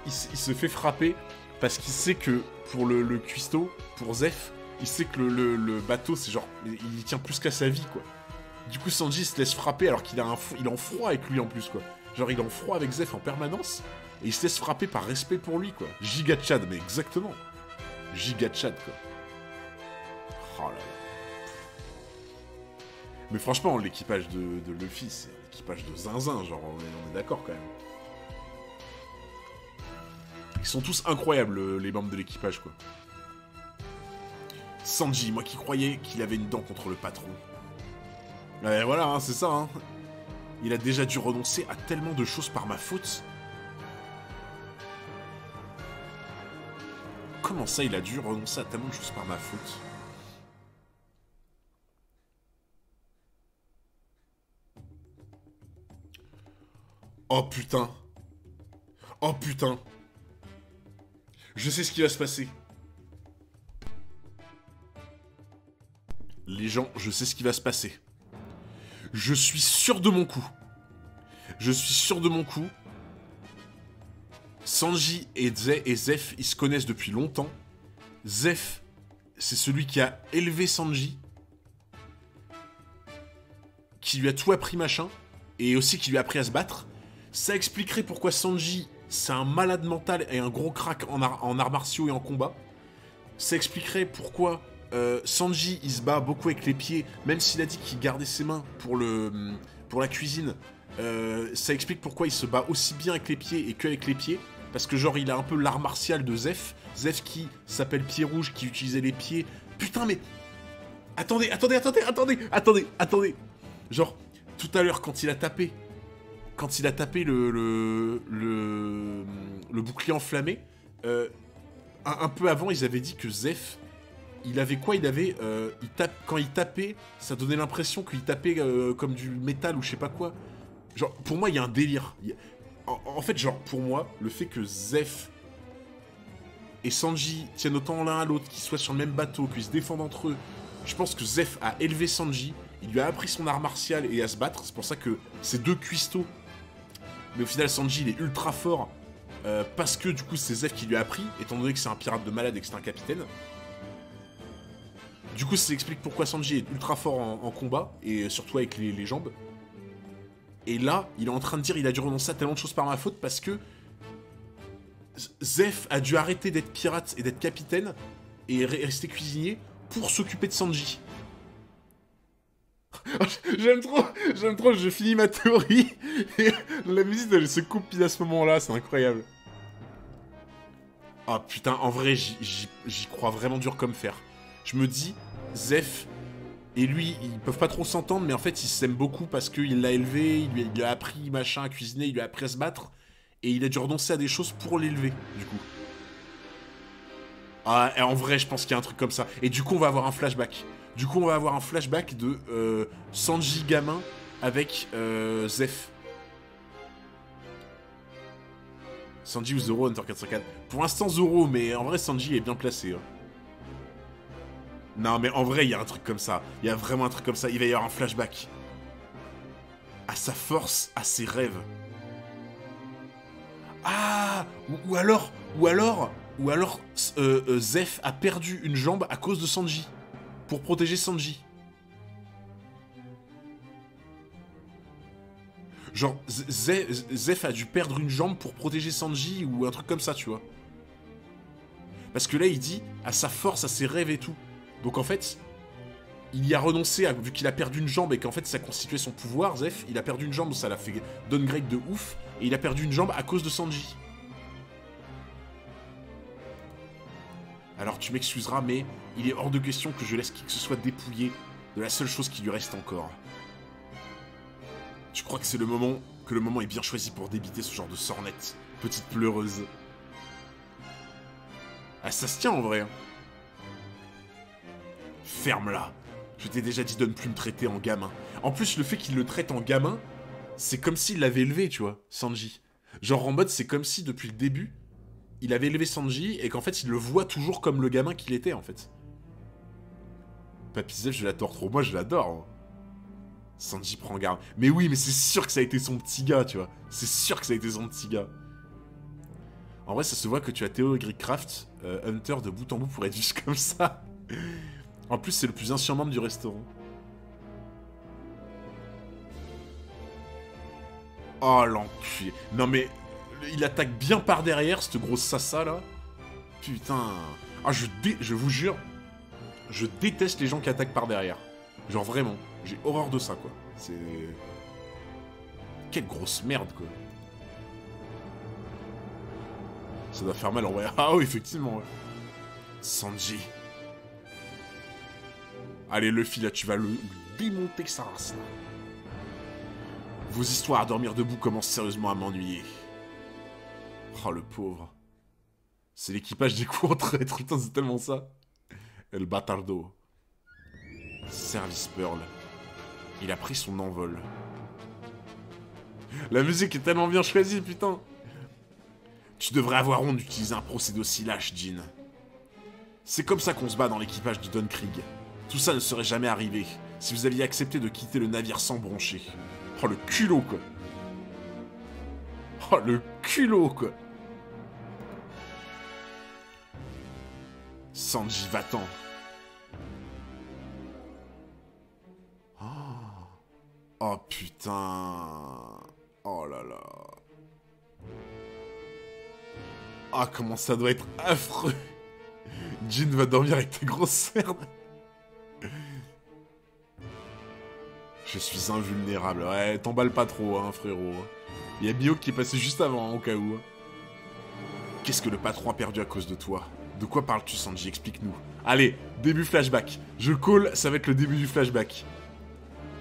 S1: il se fait frapper parce qu'il sait que pour le cuistot, pour Zeph, il sait que le bateau, c'est genre, il tient plus qu'à sa vie, quoi. Du coup, Sanji se laisse frapper alors qu'il a il est en froid avec lui en plus, quoi. Genre, il est en froid avec Zeph en permanence, et il se laisse frapper par respect pour lui, quoi. Giga Chad, mais exactement. Giga Chad, quoi. Oh là là. Mais franchement, l'équipage de Luffy, c'est l'équipage de zinzin, genre, on est d'accord, quand même. Ils sont tous incroyables, les membres de l'équipage, quoi. Sanji, moi qui croyais qu'il avait une dent contre le patron. Voilà, hein, c'est ça, hein. Il a déjà dû renoncer à tellement de choses par ma faute. Comment ça, il a dû renoncer à tellement de choses par ma faute? Oh putain. Oh putain. Je sais ce qui va se passer. Les gens, je sais ce qui va se passer. Je suis sûr de mon coup. Je suis sûr de mon coup. Sanji et Zeph, ils se connaissent depuis longtemps. Zeph, c'est celui qui a élevé Sanji. Qui lui a tout appris, machin. Et aussi qui lui a appris à se battre. Ça expliquerait pourquoi Sanji, c'est un malade mental et un gros crack en arts martiaux et en combat. Ça expliquerait pourquoi... Sanji, il se bat beaucoup avec les pieds, même s'il a dit qu'il gardait ses mains pour la cuisine. Ça explique pourquoi il se bat aussi bien avec les pieds et qu'avec les pieds. Parce que genre, il a un peu l'art martial de Zeph. Zeph qui s'appelle Pied Rouge, qui utilisait les pieds. Putain, mais... Attendez. Genre, tout à l'heure, quand il a tapé... le bouclier enflammé, un peu avant, ils avaient dit que Zeph... Il avait quoi? Quand il tapait, ça donnait l'impression qu'il tapait comme du métal ou je sais pas quoi. Genre, pour moi, il y a un délire. En fait, genre, pour moi, le fait que Zeph et Sanji tiennent autant l'un à l'autre, qu'ils soient sur le même bateau, qu'ils se défendent entre eux, je pense que Zeph a élevé Sanji, il lui a appris son art martial et à se battre, c'est pour ça que c'est deux cuistots. Mais au final, Sanji, il est ultra fort, parce que du coup, c'est Zeph qui lui a appris, étant donné que c'est un pirate de malade et que c'est un capitaine. Du coup, ça explique pourquoi Sanji est ultra fort en combat, et surtout avec les jambes. Et là, il est en train de dire il a dû renoncer à tellement de choses par ma faute, parce que Zeph a dû arrêter d'être pirate et d'être capitaine, et rester cuisinier, pour s'occuper de Sanji. J'aime trop, je finis ma théorie, et la musique, elle se coupe pile à ce moment-là, c'est incroyable. Ah putain, en vrai, j'y crois vraiment dur comme fer. Je me dis, Zeph et lui, ils peuvent pas trop s'entendre, mais en fait, ils s'aiment beaucoup parce qu'il l'a élevé, il lui a appris machin à cuisiner, il lui a appris à se battre, et il a dû renoncer à des choses pour l'élever, du coup. Ah, et en vrai, je pense qu'il y a un truc comme ça. Et du coup, on va avoir un flashback. Du coup, on va avoir un flashback de Sanji gamin avec Zeph. Sanji ou Zoro, Hunter 404. Pour l'instant, Zoro, mais en vrai, Sanji est bien placé. Hein. Non, mais en vrai, il y a un truc comme ça. Il y a vraiment un truc comme ça. Il va y avoir un flashback. À sa force, à ses rêves. Ah, ou alors, Ou alors, Zeph a perdu une jambe à cause de Sanji. Pour protéger Sanji. Genre, Zeph a dû perdre une jambe pour protéger Sanji ou un truc comme ça, tu vois. Parce que là, il dit à sa force, à ses rêves et tout. Donc en fait, il y a renoncé, vu qu'il a perdu une jambe et qu'en fait ça constituait son pouvoir, Zeph. Il a perdu une jambe, ça l'a fait downgrade de ouf. Et il a perdu une jambe à cause de Sanji. Alors tu m'excuseras, mais il est hors de question que je laisse qui que ce soit dépouillé de la seule chose qui lui reste encore. Je crois que c'est le moment, que le moment est bien choisi pour débiter ce genre de sornette, petite pleureuse. Ah, ça se tient en vrai. Hein. Ferme-la. Je t'ai déjà dit de ne plus me traiter en gamin. En plus, le fait qu'il le traite en gamin, c'est comme s'il l'avait élevé, tu vois, Sanji. Genre en mode, c'est comme si depuis le début, il avait élevé Sanji et qu'en fait, il le voit toujours comme le gamin qu'il était, en fait. Papy Zeph, je l'adore trop. Moi, je l'adore. Hein. Sanji prend garde. Mais oui, mais c'est sûr que ça a été son petit gars, tu vois. C'est sûr que ça a été son petit gars. En vrai, ça se voit que tu as Théo Greekcraft, Hunter de bout en bout pour être juste comme ça. En plus, c'est le plus ancien membre du restaurant. Oh, l'enculé. Non, mais il attaque bien par derrière, cette grosse sassa, là. Putain. Ah, je vous jure, je déteste les gens qui attaquent par derrière. Genre, vraiment. J'ai horreur de ça, quoi. C'est... Quelle grosse merde, quoi. Ça doit faire mal en vrai. Ah oui, effectivement, ouais. Sanji. Allez, Luffy, là, tu vas le démonter que ça race, là. Vos histoires à dormir debout commencent sérieusement à m'ennuyer. Oh, le pauvre. C'est l'équipage des coups en traître. Putain, c'est tellement ça. El Batardo. Service Pearl. Il a pris son envol. La musique est tellement bien choisie, putain. Tu devrais avoir honte d'utiliser un procédé aussi lâche, Jin. C'est comme ça qu'on se bat dans l'équipage de Don Krieg. Tout ça ne serait jamais arrivé si vous aviez accepté de quitter le navire sans broncher. Oh, le culot, quoi. Oh, le culot, quoi. Sanji, va-t'en. Oh, putain. Oh là là. Ah, comment ça doit être affreux. Jin va dormir avec tes grosses cernes. Je suis invulnérable. Ouais, t'emballes pas trop, hein, frérot. Il y a Bio qui est passé juste avant, hein, au cas où. Qu'est-ce que le patron a perdu à cause de toi? De quoi parles-tu, Sanji? Explique-nous. Allez, début flashback. Je call, ça va être le début du flashback.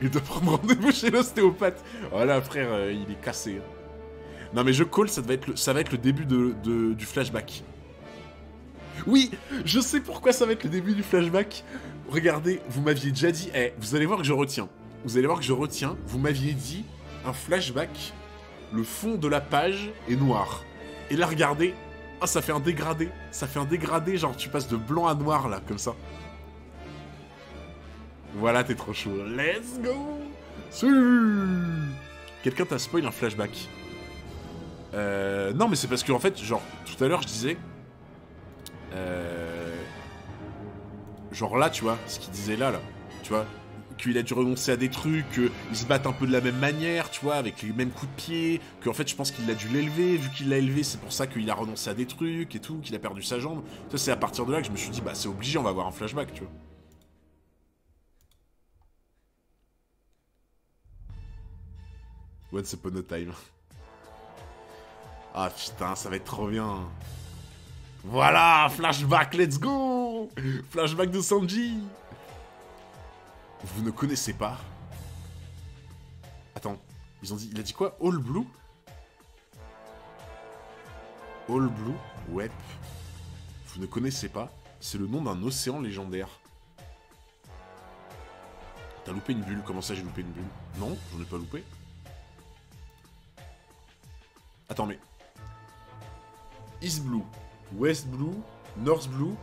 S1: Il doit prendre rendez-vous chez l'ostéopathe. Voilà, frère, il est cassé. Non, mais je call, ça va être le début du flashback. Oui, je sais pourquoi ça va être le début du flashback. Regardez, vous m'aviez déjà dit... Eh, vous allez voir que je retiens. Vous allez voir que je retiens. Vous m'aviez dit, un flashback, le fond de la page est noir. Et là, regardez... Ah, ça fait un dégradé. Ça fait un dégradé, genre tu passes de blanc à noir, là, comme ça. Voilà, t'es trop chaud. Let's go. Quelqu'un t'a spoil un flashback. Non, mais c'est parce que, en fait, genre, tout à l'heure, je disais... Genre là, tu vois, ce qu'il disait là, tu vois, qu'il a dû renoncer à des trucs, qu'ils se battent un peu de la même manière, tu vois, avec les mêmes coups de pied, qu'en fait, je pense qu'il a dû l'élever, vu qu'il l'a élevé, c'est pour ça qu'il a renoncé à des trucs et tout, qu'il a perdu sa jambe. Ça, c'est à partir de là que je me suis dit, bah, c'est obligé, on va avoir un flashback, tu vois. Once upon a time. Ah putain, ça va être trop bien. Voilà, flashback, let's go. Flashback de Sanji. Vous ne connaissez pas. Attends, il a dit quoi? All Blue? All Blue Web. Vous ne connaissez pas? C'est le nom d'un océan légendaire. T'as loupé une bulle, comment ça j'ai loupé une bulle? Non, j'en ai pas loupé. Attends, mais... East Blue, West Blue, North Blue...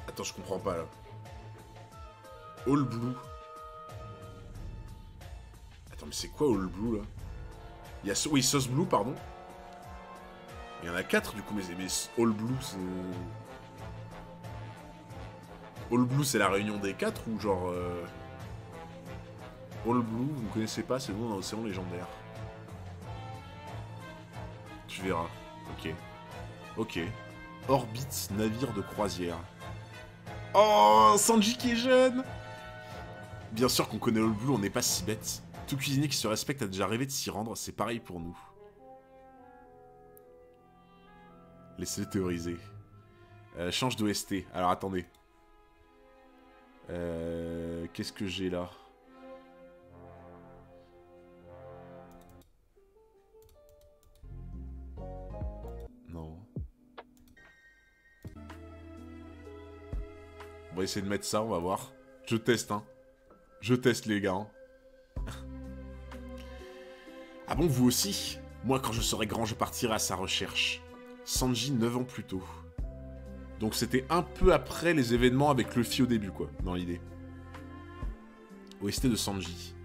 S1: Attends, je comprends pas, là. All Blue... Attends, mais c'est quoi All Blue, là? Il y a... Oui, Sauce Blue, pardon. Il y en a 4, du coup, mais All Blue, c'est... All Blue, c'est la réunion des 4, ou genre... All Blue, vous ne connaissez pas, c'est bon dans l'océan légendaire. Tu verras. Ok. Ok. Orbit, navire de croisière. Oh, Sanji qui est jeune. Bien sûr qu'on connaît All Blue, on n'est pas si bête. Tout cuisinier qui se respecte a déjà rêvé de s'y rendre, c'est pareil pour nous. Laissez-le théoriser. Change d'OST. Alors attendez. Qu'est-ce que j'ai là? Non. On va essayer de mettre ça, on va voir. Je teste, hein. Je teste, les gars. Hein. Ah bon, vous aussi? Moi, quand je serai grand, je partirai à sa recherche. Sanji, 9 ans plus tôt. Donc c'était un peu après les événements avec Luffy au début, quoi, dans l'idée. OST de Sanji.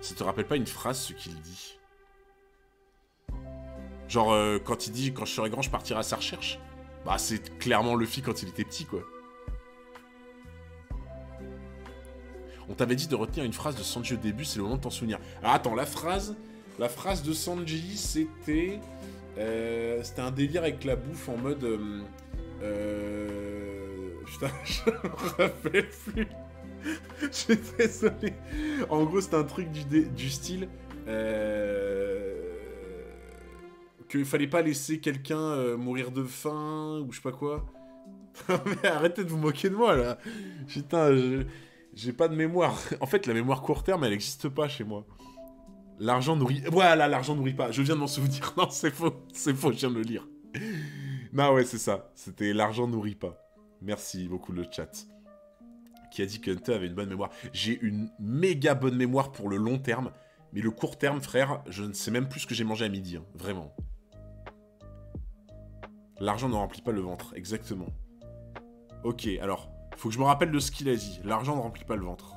S1: Ça te rappelle pas une phrase, ce qu'il dit? Genre, quand il dit « Quand je serai grand, je partirai à sa recherche ». Bah, c'est clairement Luffy quand il était petit, quoi. On t'avait dit de retenir une phrase de Sanji au début, c'est le moment de t'en souvenir. Alors attends, la phrase de Sanji, c'était... c'était un délire avec la bouffe en mode... putain, je me rappelle plus. Je suis désolé. En gros, c'était un truc du style... qu'il fallait pas laisser quelqu'un mourir de faim, ou je sais pas quoi. Mais arrêtez de vous moquer de moi, là. Putain, j'ai pas de mémoire. En fait, la mémoire court terme, elle existe pas chez moi. L'argent nourrit... Voilà, l'argent nourrit pas. Je viens de m'en souvenir. Non, c'est faux. C'est faux, je viens de le lire. Non, ouais, c'est ça. C'était l'argent nourrit pas. Merci beaucoup, le chat. Qui a dit que Hunter avait une bonne mémoire. J'ai une méga bonne mémoire pour le long terme. Mais le court terme, frère, je ne sais même plus ce que j'ai mangé à midi. Hein. Vraiment. L'argent ne remplit pas le ventre. Exactement. Ok, alors... Faut que je me rappelle de ce qu'il a dit. L'argent ne remplit pas le ventre.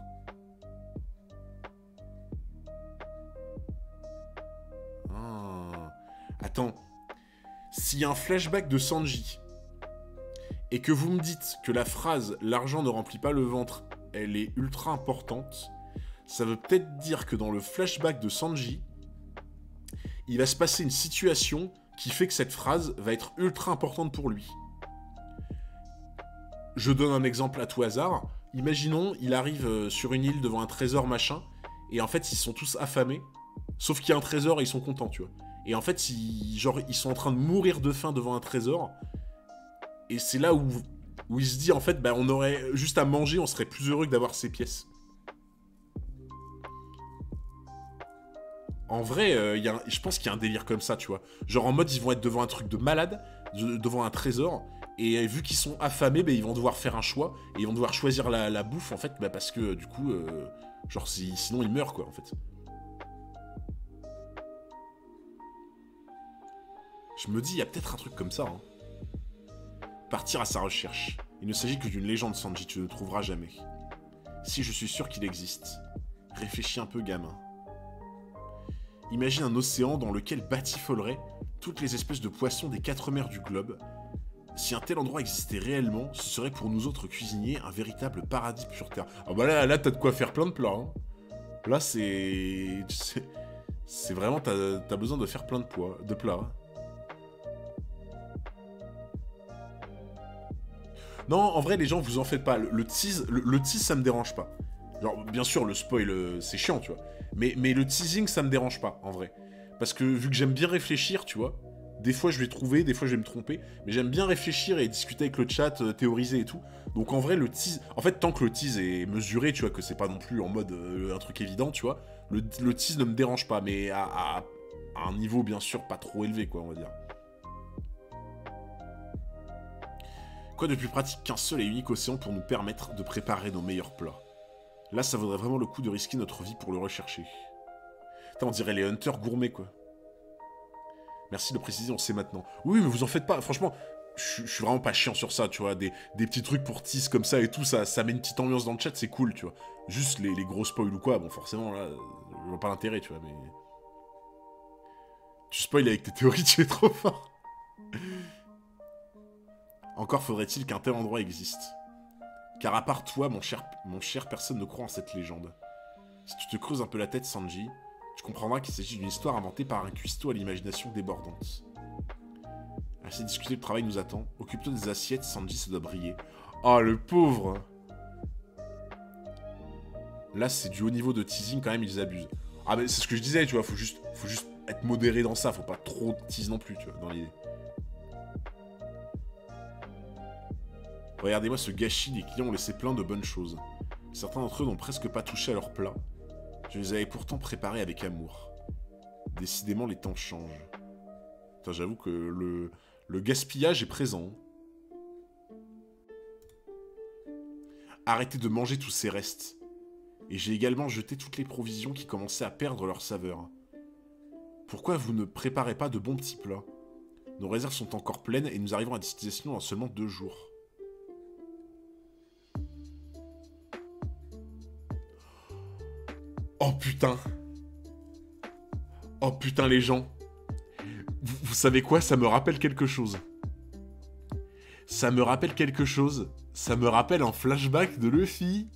S1: Ah. Attends. S'il y a un flashback de Sanji, et que vous me dites que la phrase « l'argent ne remplit pas le ventre », elle est ultra importante, ça veut peut-être dire que dans le flashback de Sanji, il va se passer une situation qui fait que cette phrase va être ultra importante pour lui. Je donne un exemple à tout hasard. Imaginons, il arrive sur une île devant un trésor machin, et en fait, ils sont tous affamés, sauf qu'il y a un trésor et ils sont contents, tu vois. Et en fait, ils sont en train de mourir de faim devant un trésor, et c'est là où il se dit, en fait, bah, on aurait juste à manger, on serait plus heureux que d'avoir ces pièces. En vrai, je pense qu'il y a un délire comme ça, tu vois. Genre en mode, ils vont être devant un truc de malade, devant un trésor, et vu qu'ils sont affamés, bah, ils vont devoir faire un choix, et ils vont devoir choisir la bouffe, en fait, bah, parce que, du coup, genre, sinon ils meurent, quoi, en fait. Je me dis, il y a peut-être un truc comme ça, hein. Partir à sa recherche. Il ne s'agit que d'une légende, Sanji, tu ne le trouveras jamais. Si, je suis sûr qu'il existe. Réfléchis un peu, gamin. Imagine un océan dans lequel batifoleraient toutes les espèces de poissons des 4 mers du globe. Si un tel endroit existait réellement, ce serait pour nous autres cuisiniers un véritable paradis sur Terre. Ah bah là t'as de quoi faire plein de plats. Hein. Là, c'est vraiment... T'as besoin de faire plein de plats. Hein. Non, en vrai, les gens, vous en faites pas. Le tease, ça me dérange pas. Genre, bien sûr, le spoil, c'est chiant, tu vois. Mais le teasing, ça me dérange pas, en vrai. Parce que, vu que j'aime bien réfléchir, tu vois, des fois, je vais trouver, des fois, je vais me tromper, mais j'aime bien réfléchir et discuter avec le chat, théoriser et tout. Donc, en vrai, le tease... En fait, tant que le tease est mesuré, tu vois, que c'est pas non plus en mode un truc évident, tu vois, le tease ne me dérange pas, mais à un niveau, bien sûr, pas trop élevé, quoi, on va dire. Quoi de plus pratique qu'un seul et unique océan pour nous permettre de préparer nos meilleurs plats? Là, ça vaudrait vraiment le coup de risquer notre vie pour le rechercher. Putain, on dirait les hunters gourmets, quoi. Merci de préciser, on sait maintenant. Oui, mais vous en faites pas. Franchement, je suis vraiment pas chiant sur ça, tu vois. Des petits trucs pour tease comme ça et tout, ça met une petite ambiance dans le chat, c'est cool, tu vois. Juste les gros spoils ou quoi, bon, forcément, là, je vois pas l'intérêt, tu vois, mais... Tu spoil avec tes théories, tu es trop fort. Encore faudrait-il qu'un tel endroit existe. Car à part toi, mon cher, personne ne croit en cette légende. Si tu te creuses un peu la tête, Sanji, tu comprendras qu'il s'agit d'une histoire inventée par un cuistot à l'imagination débordante. Assez discuté, le travail nous attend. Occupe-toi des assiettes, Sanji, ça doit briller. Oh, le pauvre! Là, c'est du haut niveau de teasing, quand même, ils abusent. Ah, mais c'est ce que je disais, tu vois, faut juste être modéré dans ça, faut pas trop tease non plus, tu vois, dans l'idée. Regardez-moi ce gâchis, les clients ont laissé plein de bonnes choses. Certains d'entre eux n'ont presque pas touché à leur plat. Je les avais pourtant préparés avec amour. Décidément, les temps changent. Putain, j'avoue que le gaspillage est présent. Arrêtez de manger tous ces restes. Et j'ai également jeté toutes les provisions qui commençaient à perdre leur saveur. Pourquoi vous ne préparez pas de bons petits plats? Nos réserves sont encore pleines et nous arrivons à destination en seulement 2 jours. Oh putain! Oh putain les gens! Vous savez quoi? Ça me rappelle quelque chose. Ça me rappelle quelque chose. Ça me rappelle un flashback de Luffy.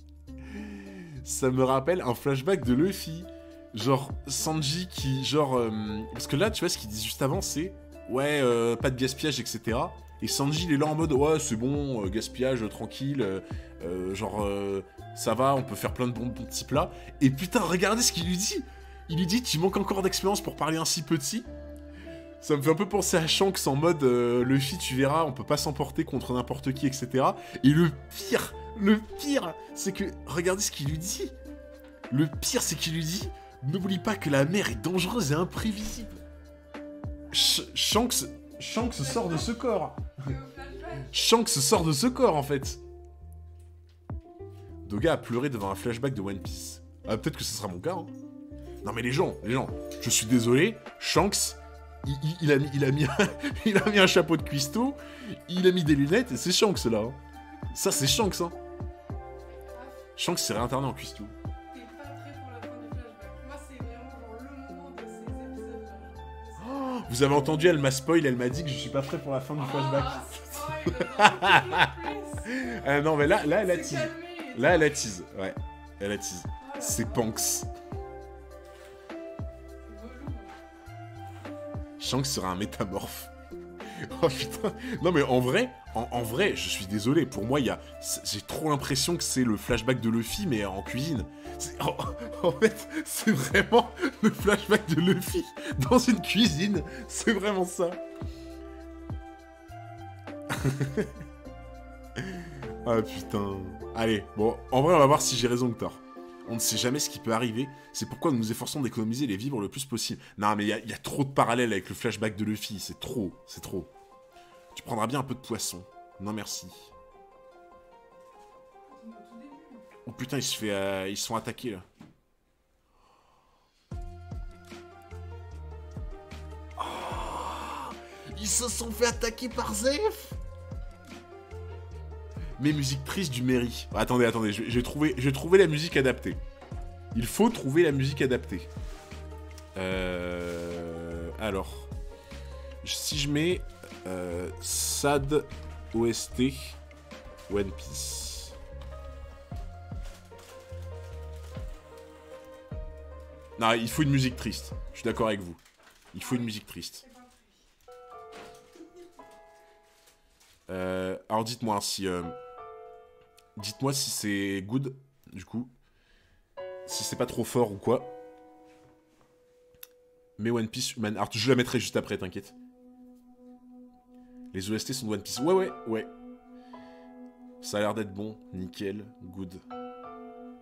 S1: Ça me rappelle un flashback de Luffy. Genre, Sanji qui... Genre... parce que là, tu vois, ce qu'il dit juste avant, c'est... Ouais, pas de gaspillage, etc. Et Sanji, il est là en mode... Ouais, c'est bon, gaspillage, tranquille. Ça va, on peut faire plein de bons petits plats. Et putain, regardez ce qu'il lui dit. Il lui dit, tu manques encore d'expérience pour parler ainsi petit. Ça me fait un peu penser à Shanks en mode... Luffy, tu verras, on peut pas s'emporter contre n'importe qui, etc. Et le pire, c'est que... Regardez ce qu'il lui dit. Le pire, c'est qu'il lui dit... N'oublie pas que la mer est dangereuse et imprévisible. Shanks sort de ce corps. Shanks sort de ce corps, en fait. Doga a pleuré devant un flashback de One Piece. Ah, peut-être que ce sera mon cas, hein. Non mais les gens, je suis désolé, Shanks, il a mis un chapeau de cuistot, il a mis des lunettes, et c'est Shanks, là. Hein. Ça, c'est Shanks, hein. Shanks s'est réinterné en cuistot. Vous avez entendu, elle m'a spoil, elle m'a dit que je suis pas prêt pour la fin du flashback. Non mais là elle a tease. Là elle a tease, ouais. Elle a tease. C'est Panks. Shanks sera un métamorphe. Oh putain. Non mais en vrai, je suis désolé. Pour moi, j'ai trop l'impression que c'est le flashback de Luffy, mais en cuisine. En fait, c'est vraiment le flashback de Luffy dans une cuisine. C'est vraiment ça. Ah putain. Allez, bon, en vrai, on va voir si j'ai raison ou tort. On ne sait jamais ce qui peut arriver. C'est pourquoi nous nous efforçons d'économiser les vivres le plus possible. Non, mais il y a trop de parallèles avec le flashback de Luffy. C'est trop. Tu prendras bien un peu de poisson. Non, merci. Oh putain, ils se sont attaqués, là. Oh, ils se sont fait attaquer par Zef. Mes musiques tristes du Mairie. Attendez, j'ai trouvé la musique adaptée. Il faut trouver la musique adaptée. Alors, si je mets Sad OST One Piece. Non, il faut une musique triste. Je suis d'accord avec vous. Il faut une musique triste. Alors dites-moi si... dites-moi si c'est good, du coup. Si c'est pas trop fort ou quoi. Mais One Piece... Alors je la mettrai juste après, t'inquiète. Les OST sont de One Piece. Ouais. Ça a l'air d'être bon. Nickel. Good.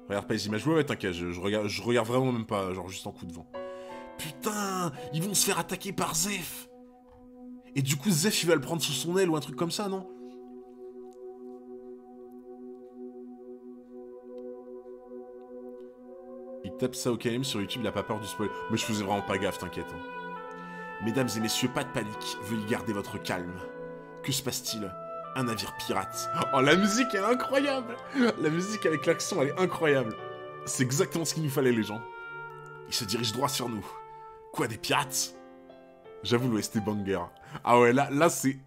S1: Regarde pas les images. Ouais, t'inquiète. Je regarde vraiment même pas. Genre juste en coup de vent. Putain, ils vont se faire attaquer par Zef. Et du coup, Zef, il va le prendre sous son aile ou un truc comme ça, non? Il tape ça au KM sur YouTube, il a pas peur du spoil. Mais je faisais vraiment pas gaffe, t'inquiète. Hein. Mesdames et messieurs, pas de panique. Veuillez garder votre calme. Que se passe-t-il? Un navire pirate. Oh, la musique, elle est incroyable! La musique avec l'accent, elle est incroyable. C'est exactement ce qu'il nous fallait, les gens. Il se dirige droit sur nous. Quoi, des pirates? J'avoue, l'OST banger. Ah ouais, là c'est...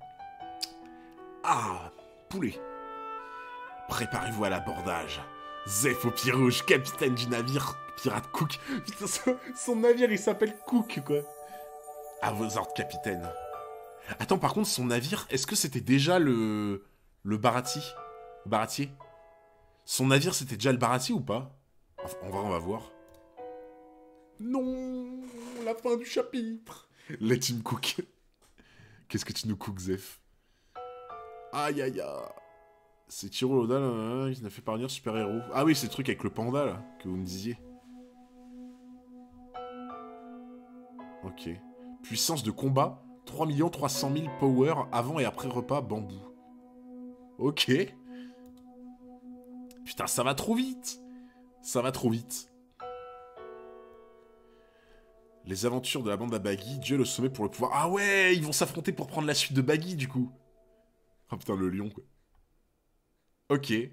S1: Ah, poulet. Préparez-vous à l'abordage. Zeph au pied rouge, capitaine du navire pirate Cook. Putain, son navire, il s'appelle Cook, quoi. À vos ordres, capitaine. Attends, par contre, son navire, est-ce que c'était déjà le baratier? Son navire, c'était déjà le baratier ou pas? En vrai, on va voir. Non, la fin du chapitre. Let him cook. Qu'est-ce que tu nous cooks, Zeph? Aïe, aïe, aïe. C'est Tiro Oda, là, il n'a fait parvenir super-héros. Ah oui, c'est le truc avec le panda, là, que vous me disiez. Ok. Puissance de combat, 3 300 000 power avant et après repas bambou. Ok. Putain, ça va trop vite. Ça va trop vite. Les aventures de la bande à Baggy, duel au sommet pour le pouvoir. Ah ouais, ils vont s'affronter pour prendre la suite de Baggy, du coup. Oh putain, le lion, quoi. Ok. Ouais,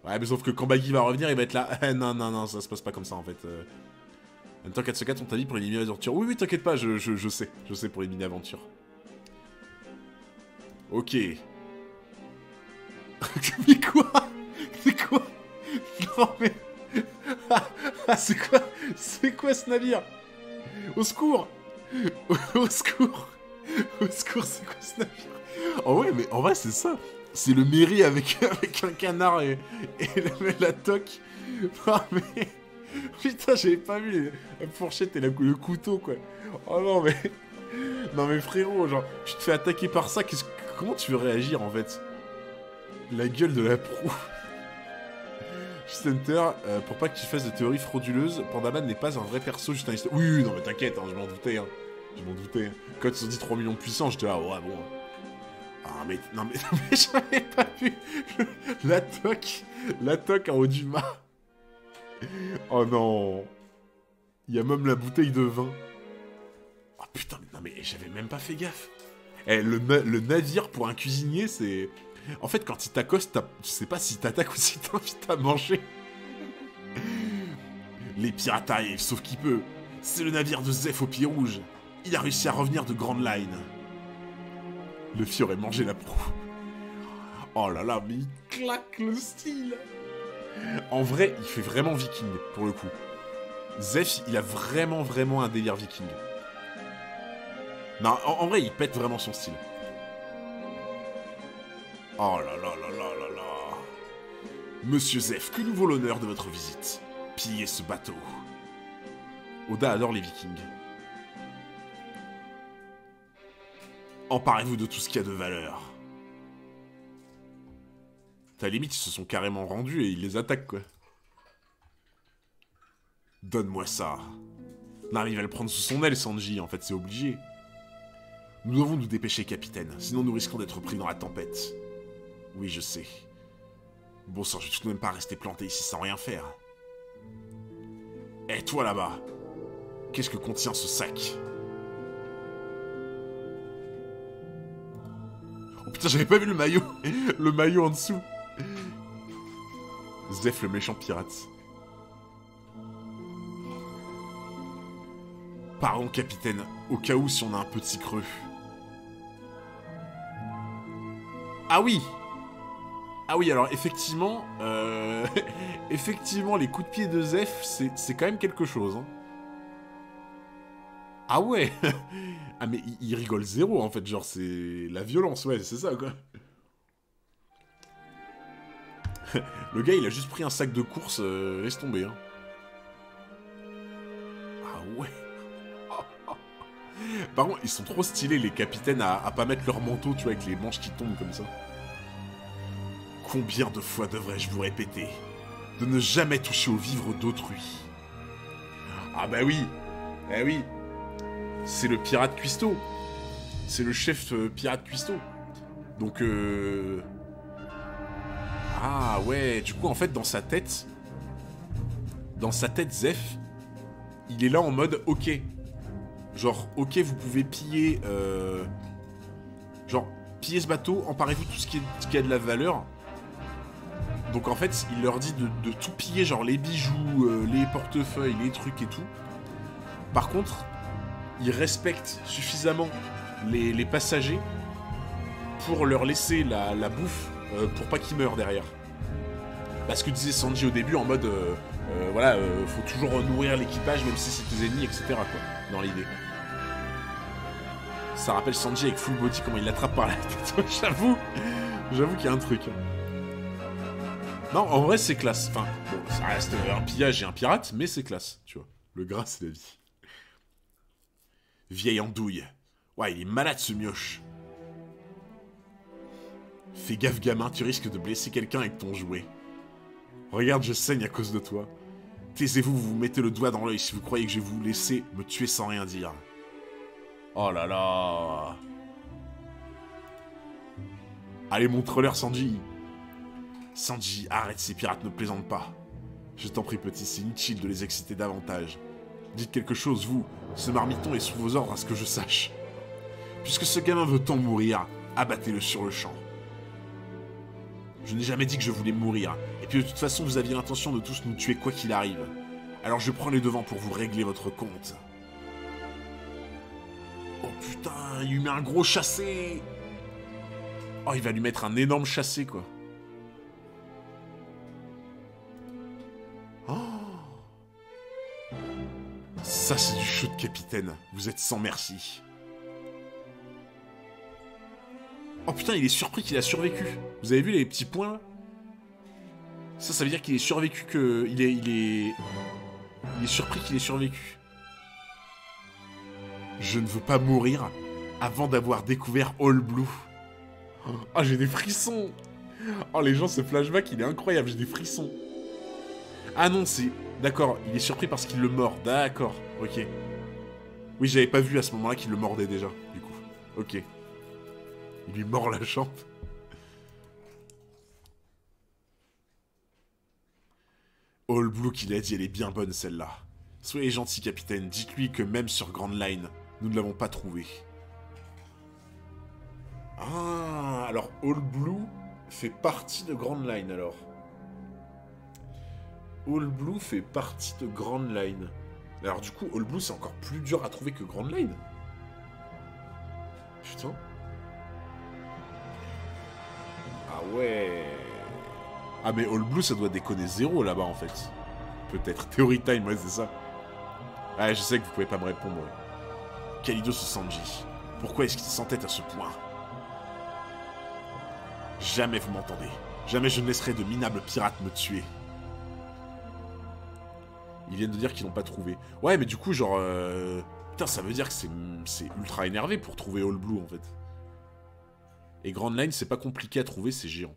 S1: mais sauf que quand Baggy va revenir, il va être là. Non, non, non, ça se passe pas comme ça, en fait. En même temps, 4 on t'a dit pour éliminer l'aventure. Oui, oui, t'inquiète pas, je sais pour éliminer l'aventure. Ok. Mais quoi? C'est quoi? Non, mais... Ah, c'est quoi ce navire? Au secours! Au secours! Au secours, c'est quoi ce navire? Oh ouais, mais en vrai, c'est ça. C'est le mairie avec un canard et la toque. Ah, mais... Putain, j'avais pas vu la fourchette et le couteau, quoi. Oh non, mais... Non, mais frérot, genre, tu te fais attaquer par ça, comment tu veux réagir, en fait? La gueule de la proue. Center, pour pas que tu fasses de théories frauduleuses, Pandaman n'est pas un vrai perso, juste un historien. Oui, non, mais t'inquiète, hein, je m'en doutais, hein. Je m'en doutais. Quand ils ont dit 3 millions de puissance, j'étais là, ouais, bon... Ah, mais... Non, mais j'avais pas vu la toque en haut du mât. Oh non. Il y a même la bouteille de vin. Oh putain, non mais j'avais même pas fait gaffe. Eh, le navire pour un cuisinier, c'est... En fait, quand il t'accoste, je sais pas s'il t'attaque ou s'il t'invite à manger. Les pirates arrivent, sauf qu'il peut. C'est le navire de Zeph au pied rouge. Il a réussi à revenir de Grand Line. Luffy aurait mangé la proue. Oh là là, mais il claque le style. En vrai, il fait vraiment viking, pour le coup. Zeph, il a vraiment un délire viking. Non, en vrai, il pète vraiment son style. Oh là là là là là là. Monsieur Zeph, que nous vaut l'honneur de votre visite? Pillez ce bateau. Oda adore les vikings. Emparez-vous de tout ce qu'il y a de valeur. À la limite, ils se sont carrément rendus et ils les attaquent, quoi. Donne-moi ça. N'arrive à le prendre sous son aile, Sanji, en fait, c'est obligé. Nous devons nous dépêcher, capitaine, sinon nous risquons d'être pris dans la tempête. Oui, je sais. Bon sang, je vais tout de même pas rester planté ici sans rien faire. Eh, toi là-bas, qu'est-ce que contient ce sac? Oh putain, j'avais pas vu le maillot. Le maillot en dessous. Zeph, le méchant pirate. Pardon, capitaine, au cas où si on a un petit creux. Ah oui! Ah oui, alors effectivement, effectivement, les coups de pied de Zeph, c'est quand même quelque chose. Hein. Ah ouais. Ah mais il rigole zéro, en fait, genre, c'est la violence, ouais, c'est ça, quoi. Le gars, il a juste pris un sac de course, laisse tomber, hein. Ah ouais. Par contre, ils sont trop stylés, les capitaines, à pas mettre leur manteau, tu vois, avec les manches qui tombent comme ça. Combien de fois devrais-je vous répéter de ne jamais toucher aux vivres d'autrui? Ah bah oui. Eh oui. C'est le pirate cuistot. C'est le chef pirate cuistot. Donc, Ah ouais, du coup, en fait, dans sa tête, Zeph, il est là en mode, ok. Genre, ok, vous pouvez piller Genre, pillez ce bateau, emparez-vous tout ce qui a de la valeur. Donc en fait, il leur dit de tout piller, genre les bijoux, les portefeuilles, les trucs et tout. Par contre, il respecte suffisamment les passagers pour leur laisser la bouffe pour pas qu'ils meurent derrière. Parce que disait Sanji au début en mode voilà, faut toujours nourrir l'équipage même si c'est tes ennemis, etc. quoi, dans l'idée. Ça rappelle Sanji avec Full Body comment il l'attrape par la tête. J'avoue qu'il y a un truc. Non, en vrai c'est classe. Enfin, bon, ça reste un pillage et un pirate, mais c'est classe, tu vois. Le gras c'est la vie. Vieille andouille. Ouais, il est malade ce mioche. Fais gaffe gamin, tu risques de blesser quelqu'un avec ton jouet. Regarde, je saigne à cause de toi. Taisez-vous, vous mettez le doigt dans l'œil si vous croyez que je vais vous laisser me tuer sans rien dire. Oh là là. Allez, montre-leur, Sanji. Sanji, arrête, ces pirates ne plaisantent pas. Je t'en prie, petit, c'est inutile de les exciter davantage. Dites quelque chose, vous. Ce marmiton est sous vos ordres à ce que je sache. Puisque ce gamin veut tant mourir, abattez-le sur le champ. Je n'ai jamais dit que je voulais mourir. Et puis de toute façon, vous aviez l'intention de tous nous tuer quoi qu'il arrive. Alors je prends les devants pour vous régler votre compte. Oh putain, il lui met un gros chassé. Oh, il va lui mettre un énorme chassé, quoi. Oh. Ça, c'est du shoot, capitaine. Vous êtes sans merci. Oh putain, il est surpris qu'il a survécu. Vous avez vu les petits points là? Ça veut dire qu'il est survécu que... Il est surpris qu'il ait survécu. Je ne veux pas mourir avant d'avoir découvert All Blue. Oh, j'ai des frissons. Oh, les gens, ce flashback, il est incroyable, j'ai des frissons. Ah non, c'est... D'accord, il est surpris parce qu'il le mord. D'accord, ok. Oui, j'avais pas vu à ce moment-là qu'il le mordait déjà, du coup. Ok. Il lui mord la jambe. All Blue qu'il a dit, elle est bien bonne celle-là. Soyez gentil, capitaine. Dites-lui que même sur Grand Line, nous ne l'avons pas trouvé. Ah, alors All Blue fait partie de Grand Line, alors. All Blue fait partie de Grand Line. Alors du coup, All Blue, c'est encore plus dur à trouver que Grand Line. Putain. Ah ouais. Ah mais All Blue ça doit déconner zéro là-bas en fait. Peut-être. Theory time, ouais c'est ça. Ah je sais que vous pouvez pas me répondre. Ouais. Kalidos ou Sanji, pourquoi est-ce qu'il s'entête à ce point? Jamais vous m'entendez. Jamais je ne laisserai de minables pirates me tuer. Ils viennent de dire qu'ils l'ont pas trouvé. Ouais mais du coup genre... Putain ça veut dire que c'est ultra énervé pour trouver All Blue en fait. Et Grand Line, c'est pas compliqué à trouver, c'est géant.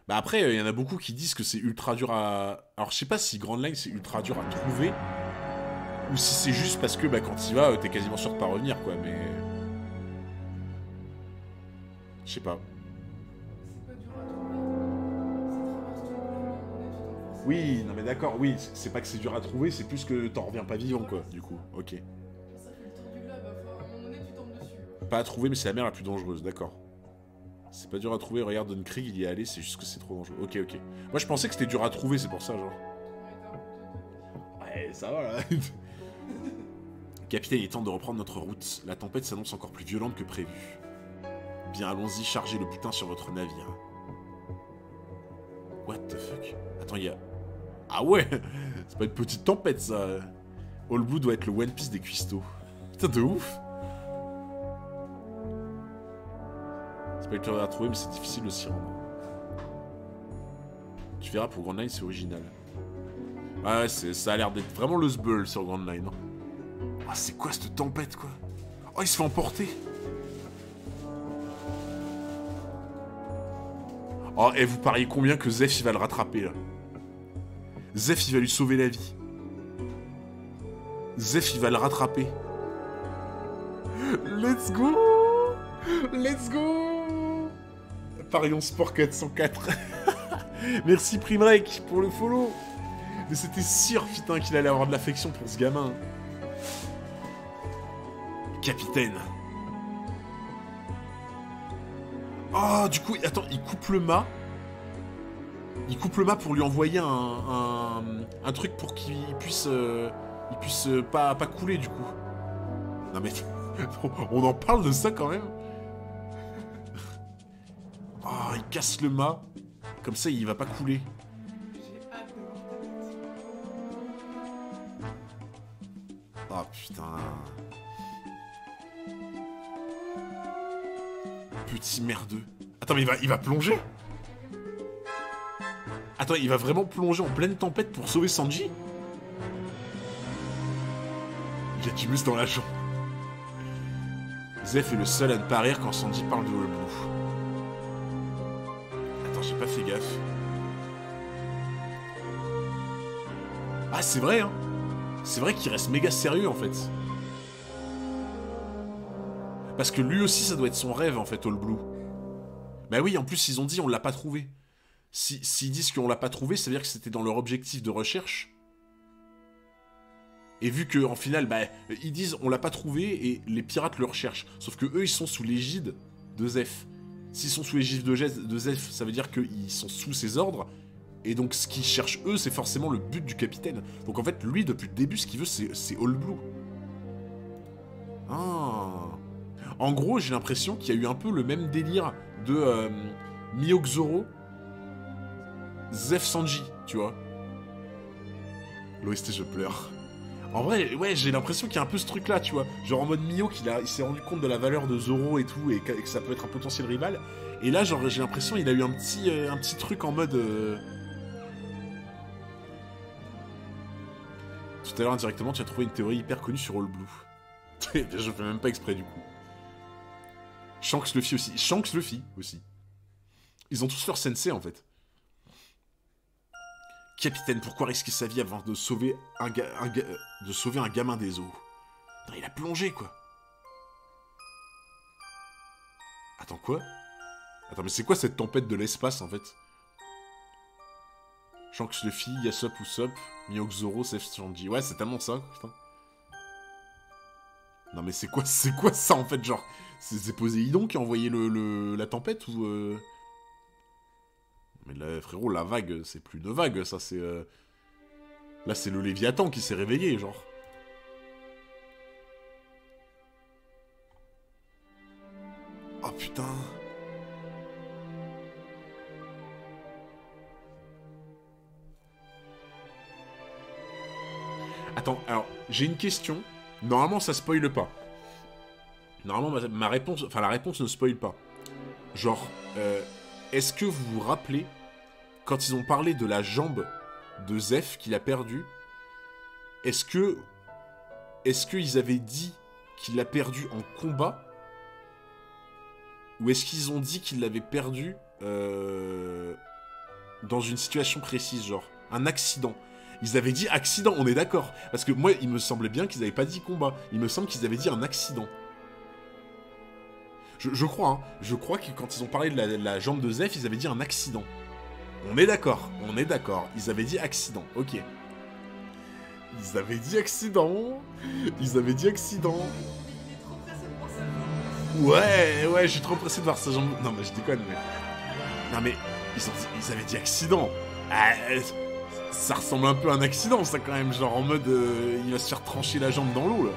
S1: Bah après, il y en a beaucoup qui disent que c'est ultra dur à... Alors je sais pas si Grand Line, c'est ultra dur à trouver, ou si c'est juste parce que bah, quand tu y vas, t'es quasiment sûr de pas revenir, quoi, mais... Je sais pas.
S2: C'est pas dur à trouver. Ça traverse tout le globe.
S1: Oui, non mais d'accord, oui, c'est pas que c'est dur à trouver, c'est plus que t'en reviens pas vivant, quoi, du coup, ok.
S2: Ça fait le tour du globe, à un moment donné, tu tombes dessus.
S1: Pas à trouver, mais c'est la mer la plus dangereuse, d'accord. C'est pas dur à trouver, regarde, Don Krieg, il y est allé, c'est juste que c'est trop dangereux. Ok, ok. Moi, je pensais que c'était dur à trouver, c'est pour ça, genre. Ouais, ça va, là. Capitaine, il est temps de reprendre notre route. La tempête s'annonce encore plus violente que prévu. Bien, allons-y, chargez le butin sur votre navire. What the fuck? Attends, il y a... Ah ouais. C'est pas une petite tempête, ça. All Blue doit être le One Piece des cuistots. Putain, de ouf. C'est pas le plus à trouver, mais c'est difficile de s'y rendre. Tu verras, pour Grand Line, c'est original. Ouais, ça a l'air d'être vraiment le sbull sur Grand Line. Hein. Ah, c'est quoi cette tempête, quoi? Oh, il se fait emporter. Oh, et vous pariez combien que Zeph, il va le rattraper, là? Zeph, il va lui sauver la vie. Zeph, il va le rattraper. Let's go! Let's go! Parions Sport 404. Merci Primrek pour le follow. Mais c'était sûr, putain, qu'il allait avoir de l'affection pour ce gamin. Capitaine. Oh, du coup, attends, il coupe le mât. Il coupe le mât pour lui envoyer un truc pour qu'il puisse, pas couler, du coup. Non mais, on en parle de ça quand même. Oh, il casse le mât. Comme ça, il va pas couler.
S2: J'ai hâte de voir ta tête.
S1: Oh putain. Petit merdeux. Attends, mais il va plonger? Attends, il va vraiment plonger en pleine tempête pour sauver Sanji? Il a du muscle dans la jambe. Zeph est le seul à ne pas rire quand Sanji parle de All Blue. Attends, j'ai pas fait gaffe. Ah, c'est vrai, hein. C'est vrai qu'il reste méga sérieux, en fait. Parce que lui aussi, ça doit être son rêve, en fait, All Blue. Bah oui, en plus, ils ont dit on l'a pas trouvé. S'ils disent qu'on l'a pas trouvé, ça veut dire que c'était dans leur objectif de recherche. Et vu qu'en final, bah, ils disent on l'a pas trouvé et les pirates le recherchent. Sauf que eux, ils sont sous l'égide de Zeph. S'ils sont sous l'égide de Zeph, ça veut dire qu'ils sont sous ses ordres. Et donc, ce qu'ils cherchent, eux, c'est forcément le but du capitaine. Donc, en fait, lui, depuis le début, ce qu'il veut, c'est All Blue. Ah. En gros, j'ai l'impression qu'il y a eu un peu le même délire de Mihawk Zoro, Zeph Sanji, tu vois. L'OST, je pleure. En vrai, ouais, j'ai l'impression qu'il y a un peu ce truc-là, tu vois. Genre en mode Mihawk, il s'est rendu compte de la valeur de Zoro et tout, et que ça peut être un potentiel rival. Et là, genre, j'ai l'impression qu'il a eu un petit truc en mode... Tout à l'heure, indirectement, tu as trouvé une théorie hyper connue sur All Blue. Je fais même pas exprès, du coup. Shanks Luffy aussi. Shanks Luffy aussi. Ils ont tous leur sensei, en fait. Capitaine, pourquoi risquer sa vie avant de sauver un gamin des eaux? Non, il a plongé, quoi. Attends, quoi? Attends, mais c'est quoi cette tempête de l'espace, en fait? Shanks Luffy, Yasop Usopp, Mihawk Zoro, Zeph Sanji. Ouais, c'est tellement ça, putain. Non, mais c'est quoi ça, en fait, genre? C'est Poséidon qui a envoyé la tempête, ou... Mais là, frérot, la vague, c'est plus une vague, ça, c'est... Là, c'est le Léviathan qui s'est réveillé, genre. Oh, putain. Attends, alors, j'ai une question. Normalement, ça spoile pas. Normalement, ma réponse... Enfin, la réponse ne spoile pas. Genre, est-ce que vous vous rappelez, quand ils ont parlé de la jambe de Zeph qu'il a perdue, est-ce qu'ils avaient dit qu'il l'a perdue en combat? Ou est-ce qu'ils ont dit qu'il l'avait perdue dans une situation précise, genre un accident? Ils avaient dit accident, on est d'accord. Parce que moi, il me semblait bien qu'ils n'avaient pas dit combat. Il me semble qu'ils avaient dit un accident. Je crois, hein. Je crois que quand ils ont parlé de la jambe de Zeph, ils avaient dit un accident. On est d'accord, on est d'accord. Ils avaient dit accident, ok. Ils avaient dit accident. Ils avaient dit accident.
S2: Il est trop pressé de voir sa jambe.
S1: Ouais, je suis trop pressé de voir sa jambe. Non, mais je déconne, mais... Non, mais ils avaient dit accident. Ah, ça ressemble un peu à un accident, ça, quand même. Genre en mode, il va se faire trancher la jambe dans l'eau, là.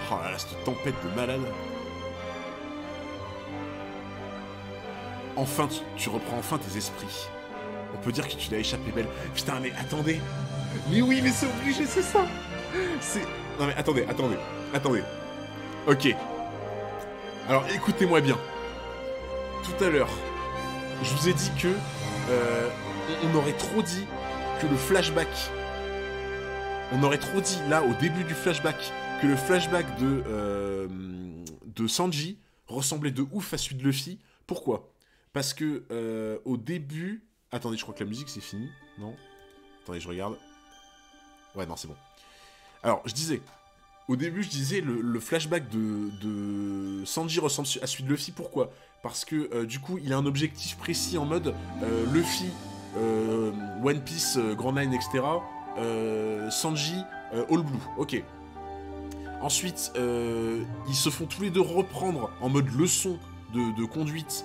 S1: Oh là là, cette tempête de malade. Enfin, tu reprends enfin tes esprits. On peut dire que tu l'as échappé belle. Putain, mais attendez. Mais oui, mais c'est obligé, c'est ça. C'est... Non mais attendez. Ok. Alors, écoutez-moi bien. Tout à l'heure, je vous ai dit que... on aurait trop dit que le flashback... On aurait trop dit, là, au début du flashback, que le flashback de Sanji ressemblait de ouf à celui de Luffy. Pourquoi? Parce que au début... Attendez, je crois que la musique c'est fini. Non? Attendez, je regarde. Ouais, non, c'est bon. Alors, je disais... Au début, je disais le flashback de Sanji ressemble à celui de Luffy. Pourquoi? Parce que du coup, il a un objectif précis en mode Luffy, One Piece, Grand Line, etc. Sanji, All Blue. Ok. Ensuite, ils se font tous les deux reprendre en mode leçon de conduite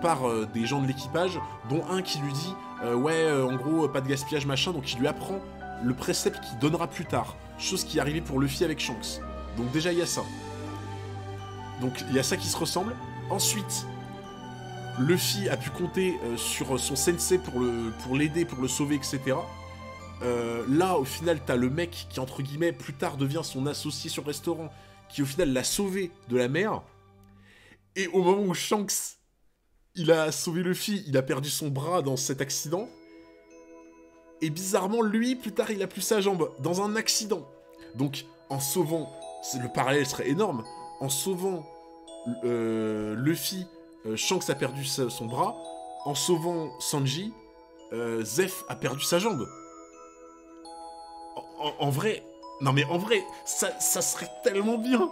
S1: par des gens de l'équipage, dont un qui lui dit ouais, en gros, pas de gaspillage, machin, donc il lui apprend le précepte qu'il donnera plus tard. Chose qui est arrivée pour Luffy avec Shanks. Donc déjà, il y a ça. Donc il y a ça qui se ressemble. Ensuite, Luffy a pu compter sur son sensei pour l'aider, pour le sauver, etc. Là, au final, t'as le mec qui, entre guillemets, plus tard devient son associé sur le restaurant, qui, au final, l'a sauvé de la mer. Et au moment où Shanks, il a sauvé Luffy, il a perdu son bras dans cet accident. Et bizarrement, lui, plus tard, il a plus sa jambe dans un accident. Donc, en sauvant... Le parallèle serait énorme. En sauvant Luffy, Shanks a perdu son bras. En sauvant Sanji, Zeph a perdu sa jambe. En vrai... Non mais en vrai, ça serait tellement bien.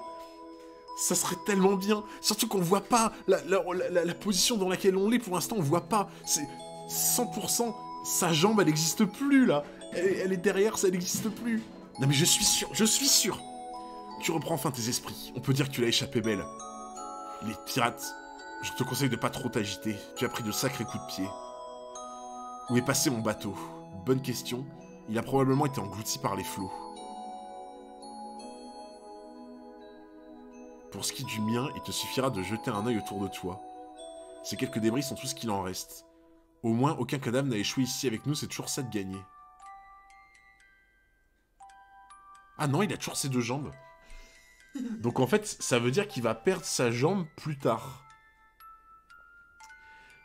S1: Ça serait tellement bien. Surtout qu'on voit pas la position dans laquelle on est. Pour l'instant, on voit pas. C'est 100%... Sa jambe, elle n'existe plus, là. Elle est derrière, ça n'existe plus. Non mais je suis sûr. Tu reprends enfin tes esprits. On peut dire que tu l'as échappé belle. Les pirates, je te conseille de pas trop t'agiter. Tu as pris de sacrés coups de pied. Où est passé mon bateau? Bonne question. Il a probablement été englouti par les flots. Pour ce qui est du mien, il te suffira de jeter un œil autour de toi. Ces quelques débris sont tout ce qu'il en reste. Au moins, aucun cadavre n'a échoué ici avec nous, c'est toujours ça de gagner. Ah non, il a toujours ses deux jambes. Donc en fait, ça veut dire qu'il va perdre sa jambe plus tard.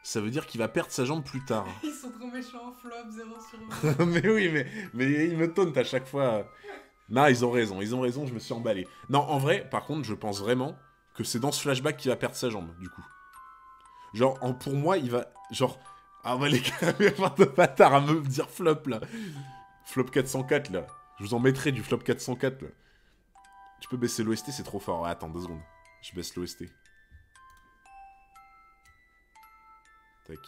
S1: Ça veut dire qu'il va perdre sa jambe plus tard.
S2: Ils sont trop méchants, flop, 0 sur 20.
S1: Mais oui, mais ils me tauntent à chaque fois. Non, ils ont raison, je me suis emballé. Non, en vrai, par contre, je pense vraiment que c'est dans ce flashback qu'il va perdre sa jambe, du coup. Genre, pour moi, il va... Genre... Ah bah les gars, mais de bâtard à me dire flop, là. Flop 404, là. Je vous en mettrai du flop 404, là. Tu peux baisser l'OST, c'est trop fort. Ouais, attends, 2 secondes. Je baisse l'OST. Tac.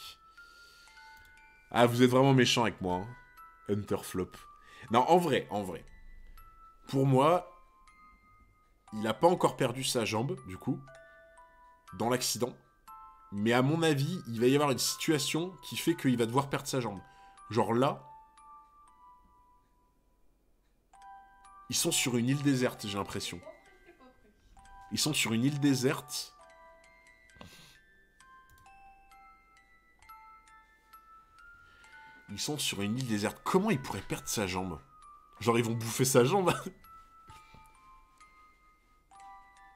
S1: Ah, vous êtes vraiment méchant avec moi, hein. Hunter flop. Non, en vrai. Pour moi, il n'a pas encore perdu sa jambe, du coup, dans l'accident. Mais à mon avis, il va y avoir une situation qui fait qu'il va devoir perdre sa jambe. Genre là, ils sont sur une île déserte, j'ai l'impression. Ils sont sur une île déserte. Ils sont sur une île déserte. Comment il pourrait perdre sa jambe? Genre, ils vont bouffer sa jambe.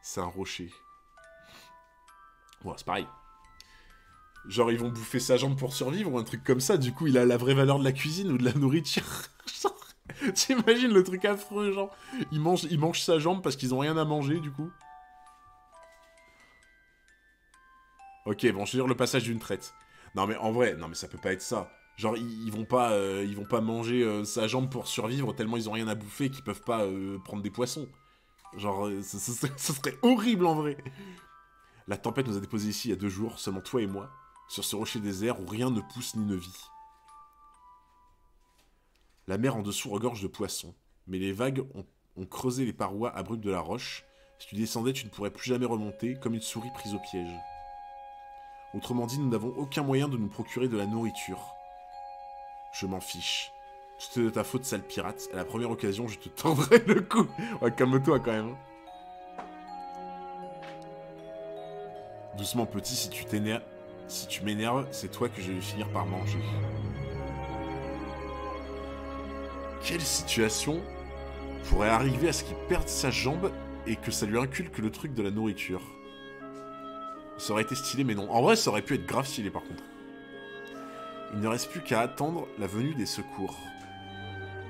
S1: C'est un rocher. Bon, c'est pareil. Genre, ils vont bouffer sa jambe pour survivre ou un truc comme ça. Du coup, il a la vraie valeur de la cuisine ou de la nourriture. T'imagines le truc affreux, genre. Ils mangent sa jambe parce qu'ils ont rien à manger, du coup. Ok, bon, je veux dire le passage d'une traite. Non, mais en vrai, non, mais ça peut pas être ça. Genre, ils vont pas manger sa jambe pour survivre tellement ils ont rien à bouffer qu'ils peuvent pas prendre des poissons. Genre, ce serait horrible, en vrai. La tempête nous a déposés ici il y a 2 jours, seulement toi et moi, sur ce rocher désert où rien ne pousse ni ne vit. La mer en dessous regorge de poissons, mais les vagues ont creusé les parois abruptes de la roche. Si tu descendais, tu ne pourrais plus jamais remonter, comme une souris prise au piège. Autrement dit, nous n'avons aucun moyen de nous procurer de la nourriture. Je m'en fiche. Tout est de ta faute, sale pirate. À la première occasion, je te tendrai le cou. Ouais, calme-toi quand même. Doucement, petit, si tu m'énerves, c'est toi que je vais finir par manger. Quelle situation pourrait arriver à ce qu'il perde sa jambe et que ça lui inculque le truc de la nourriture? Ça aurait été stylé, mais non. En vrai, ça aurait pu être grave stylé, par contre. Il ne reste plus qu'à attendre la venue des secours.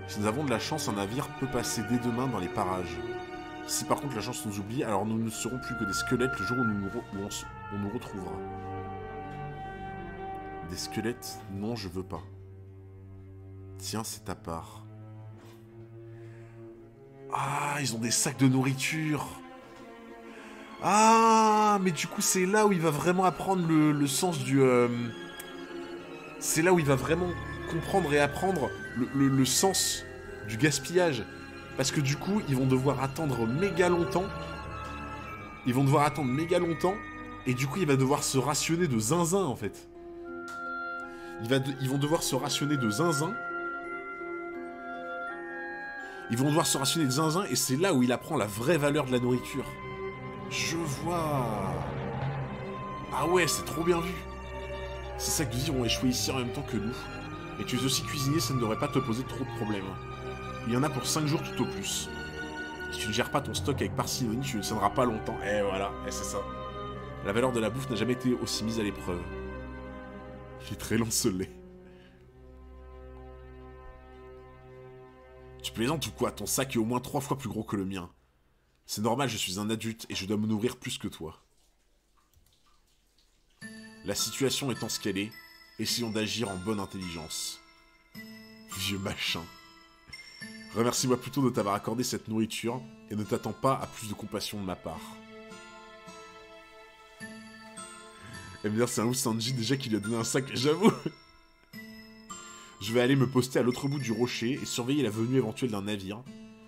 S1: Si nous avons de la chance, un navire peut passer dès demain dans les parages. Si par contre la chance nous oublie, alors nous ne serons plus que des squelettes le jour où on nous retrouvera. Des squelettes? Non, je veux pas. Tiens, c'est ta part. Ah, ils ont des sacs de nourriture. Ah, mais du coup, c'est là où il va vraiment apprendre le sens du... C'est là où il va vraiment comprendre et apprendre le sens du gaspillage. Parce que du coup, ils vont devoir attendre méga longtemps. Ils vont devoir attendre méga longtemps. Et du coup, il va devoir se rationner de zinzin, en fait. Ils vont devoir se rationner de zinzin. Ils vont devoir se rationner de zinzin. Et c'est là où il apprend la vraie valeur de la nourriture. Je vois. Ah ouais, c'est trop bien vu. Ces sacs de vie ont échoué ici en même temps que nous. Et tu es aussi cuisinier, ça ne devrait pas te poser trop de problèmes. Il y en a pour 5 jours tout au plus. Si tu ne gères pas ton stock avec parcimonie, tu ne tiendras pas longtemps. Et voilà, et c'est ça. La valeur de la bouffe n'a jamais été aussi mise à l'épreuve. Il est très long ce lait. Tu plaisantes ou quoi? Ton sac est au moins 3 fois plus gros que le mien. C'est normal, je suis un adulte et je dois me nourrir plus que toi. La situation étant ce qu'elle est, essayons d'agir en bonne intelligence. Vieux machin. Remercie-moi plutôt de t'avoir accordé cette nourriture et ne t'attends pas à plus de compassion de ma part. Elle me dire c'est un ouf Sanji déjà qui lui a donné un sac, j'avoue. Je vais aller me poster à l'autre bout du rocher et surveiller la venue éventuelle d'un navire.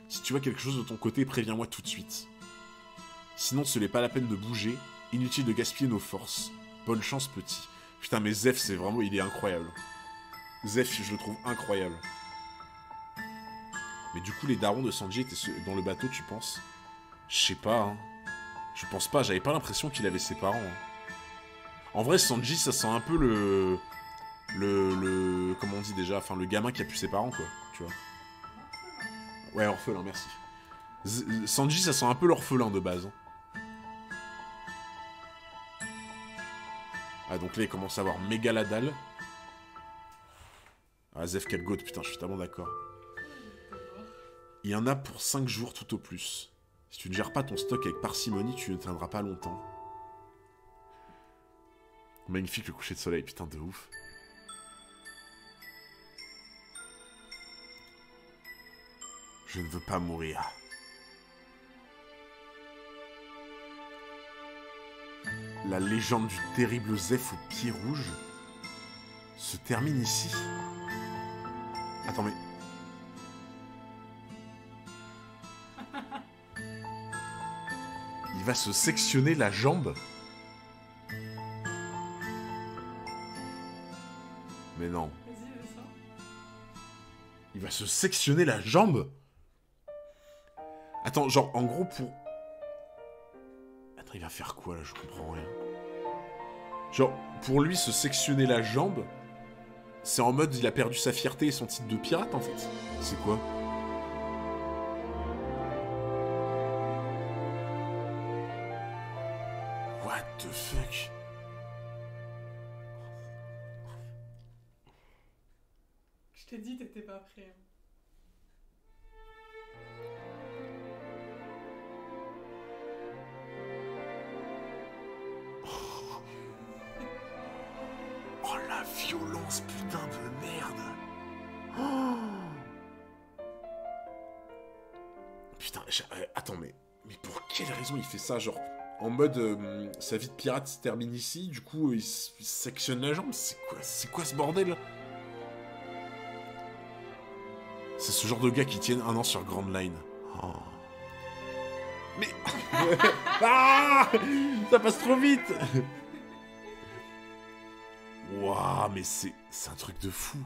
S1: Si tu vois quelque chose de ton côté, préviens-moi tout de suite. Sinon ce n'est pas la peine de bouger, inutile de gaspiller nos forces. Bonne chance petit. Putain mais Zef c'est vraiment, il est incroyable. Zef je le trouve incroyable. Mais du coup les darons de Sanji étaient dans le bateau tu penses? Je sais pas hein. Je pense pas, j'avais pas l'impression qu'il avait ses parents. Hein. En vrai Sanji ça sent un peu le... Comment on dit déjà? Enfin le gamin qui a plus ses parents quoi, tu vois. Ouais orphelin merci. Sanji ça sent un peu l'orphelin de base. Hein. Ah donc là il commence à avoir méga la dalle. Ah Zef quel goat putain je suis tellement d'accord. Il y en a pour 5 jours tout au plus. Si tu ne gères pas ton stock avec parcimonie, tu ne tiendras pas longtemps. Magnifique le coucher de soleil, putain de ouf. Je ne veux pas mourir. La légende du terrible Zef aux pieds rouges se termine ici. Attends mais... Il va se sectionner la jambe. Mais non. Il va se sectionner la jambe. Attends, genre, en gros, pour... Attends, il va faire quoi, là? Je comprends rien. Genre, pour lui, se sectionner la jambe, c'est en mode, il a perdu sa fierté et son titre de pirate, en fait. C'est quoi? What the fuck?
S2: Je t'ai dit, t'étais pas prêt.
S1: Oh la violence, putain de merde. Oh. Putain, attends, mais pour quelle raison il fait ça? Genre, en mode, sa vie de pirate se termine ici, du coup, il sectionne la jambe. C'est quoi ce bordel? C'est ce genre de gars qui tiennent 1 an sur Grand Line. Oh. Mais... ah, ça passe trop vite. Waouh, mais c'est un truc de fou.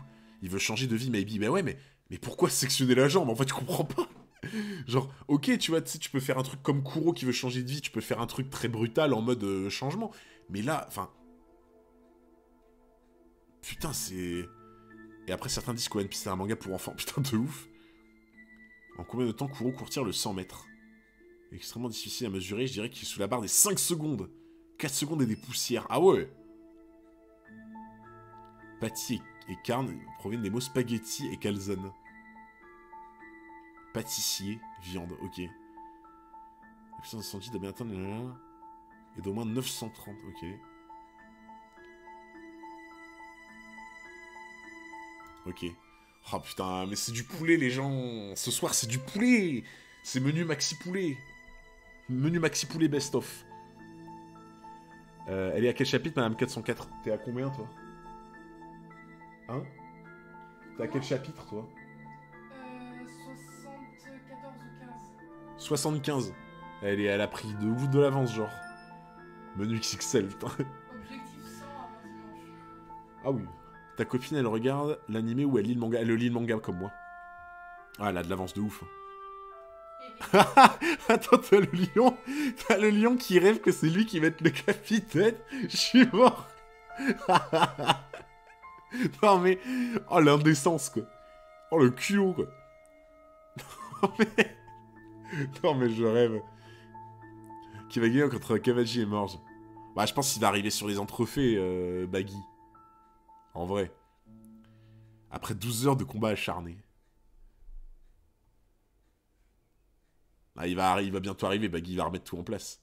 S1: Il veut changer de vie, maybe. Bah ouais, mais pourquoi sectionner la jambe? En fait, je comprends pas. Genre, ok, tu vois, tu peux faire un truc comme Kuro qui veut changer de vie, tu peux faire un truc très brutal en mode changement. Mais là, enfin... Putain, c'est... Et après, certains disent qu'One Piece c'est un manga pour enfants. Putain, de ouf. En combien de temps Kuro court-il le 100 mètres? Extrêmement difficile à mesurer, je dirais qu'il est sous la barre des 5 secondes. 4 secondes et des poussières. Ah ouais. Patty et carne proviennent des mots spaghetti et calzone. Pâtissier, viande, ok. La puissance incendie doit bien atteindre... Et d'au moins 930, ok. Ok. Oh putain, mais c'est du poulet les gens. Ce soir c'est du poulet. C'est menu maxi poulet. Menu maxi poulet best of. Elle est à quel chapitre madame 404? T'es à combien toi? Hein? T'es à quel chapitre toi?
S2: 74.
S1: 75. Elle a pris de ouf de l'avance, genre. Menu XXL, putain.
S2: Objectif 100 avant dimanche.
S1: Ah oui. Ta copine, elle regarde l'animé ou elle lit le manga. Elle lit le manga comme moi. Ah, elle a de l'avance de ouf. Attends, t'as le lion. T'as le lion qui rêve que c'est lui qui va être le capitaine. Je suis mort. Non mais... Oh, l'indécence, quoi. Oh, le culot, quoi. Non mais je rêve. Qui va gagner contre Kavaji et Morge. Bah, je pense qu'il va arriver sur les entrefaits, Baggy. En vrai. Après 12 heures de combat acharné. Ah, il va bientôt arriver, Baggy, il va remettre tout en place.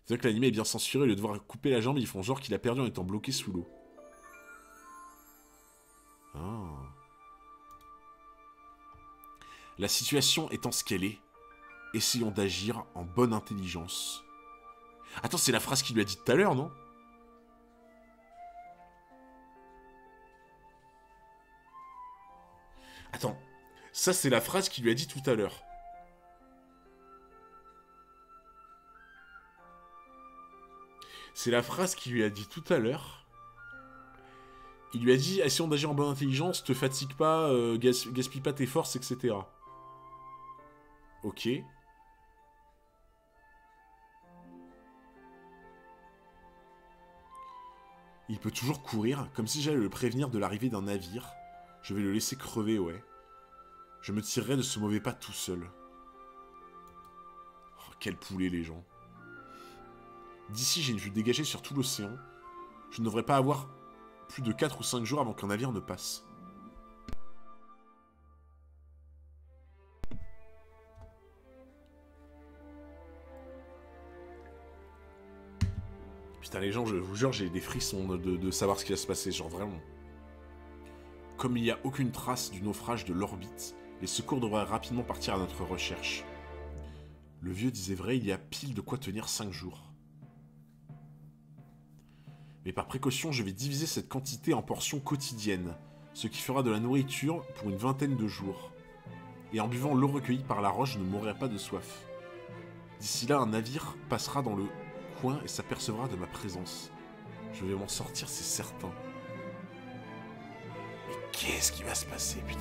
S1: C'est vrai que l'anime est bien censuré, au lieu de devoir couper la jambe, ils font genre qu'il a perdu en étant bloqué sous l'eau. Ah. La situation étant ce qu'elle est, essayons d'agir en bonne intelligence. Attends, c'est la phrase qu'il lui a dit tout à l'heure, non? Attends, ça c'est la phrase qu'il lui a dit tout à l'heure. C'est la phrase qu'il lui a dit tout à l'heure. Il lui a dit, essayons d'agir en bonne intelligence, te fatigue pas, gaspille pas tes forces, etc. Ok. Il peut toujours courir, comme si j'allais le prévenir de l'arrivée d'un navire. Je vais le laisser crever, ouais. Je me tirerai de ce mauvais pas tout seul. Oh, quel poulet, les gens. D'ici, j'ai une vue dégagée sur tout l'océan. Je ne devrais pas avoir plus de 4 ou 5 jours avant qu'un navire ne passe. Putain, les gens, je vous jure, j'ai des frissons de savoir ce qui va se passer, genre vraiment. Comme il n'y a aucune trace du naufrage de l'orbite, les secours devraient rapidement partir à notre recherche. Le vieux disait vrai, il y a pile de quoi tenir 5 jours. Mais par précaution, je vais diviser cette quantité en portions quotidiennes, ce qui fera de la nourriture pour une vingtaine de jours. Et en buvant l'eau recueillie par la roche, je ne mourrai pas de soif. D'ici là, un navire passera dans le coin et s'apercevra de ma présence. Je vais m'en sortir, c'est certain. Mais qu'est-ce qui va se passer, putain?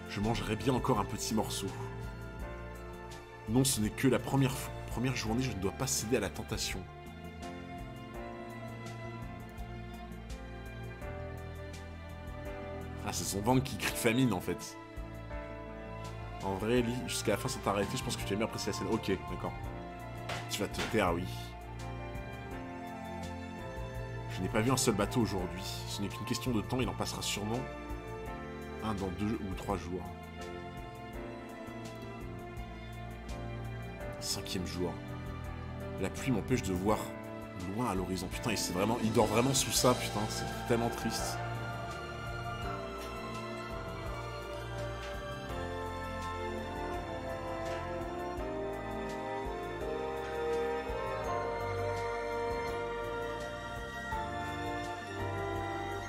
S1: Je mangerai bien encore un petit morceau. Non, ce n'est que la première journée, je ne dois pas céder à la tentation. Ah, c'est son ventre qui crie famine, en fait. En vrai, Lee, jusqu'à la fin, sans t'arrêter, je pense que tu as bien apprécié la scène. Ok, d'accord. Tu vas te taire, oui. Je n'ai pas vu un seul bateau aujourd'hui. Ce n'est qu'une question de temps, il en passera sûrement un dans 2 ou 3 jours. 5e jour. La pluie m'empêche de voir loin à l'horizon. Putain, il dort vraiment sous ça, putain. C'est tellement triste.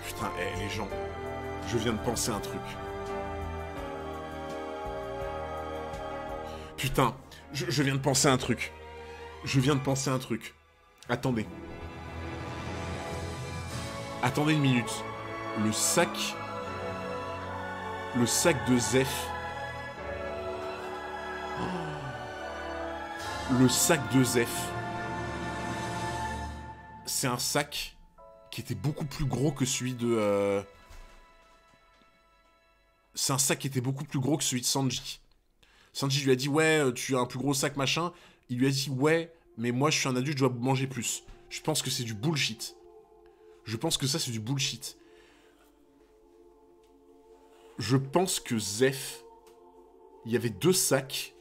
S1: Putain, les gens. Je viens de penser un truc. Putain, je viens de penser un truc. Je viens de penser un truc. Attendez. Attendez une minute. Le sac de Zeph. Le sac de Zeph. C'est un sac qui était beaucoup plus gros que celui de... C'est un sac qui était beaucoup plus gros que celui de Sanji. Sanji lui a dit, ouais, tu as un plus gros sac, machin. Il lui a dit, ouais, mais moi, je suis un adulte, je dois manger plus. Je pense que c'est du bullshit. Je pense que ça, c'est du bullshit. Je pense que Zeph, il y avait 2 sacs.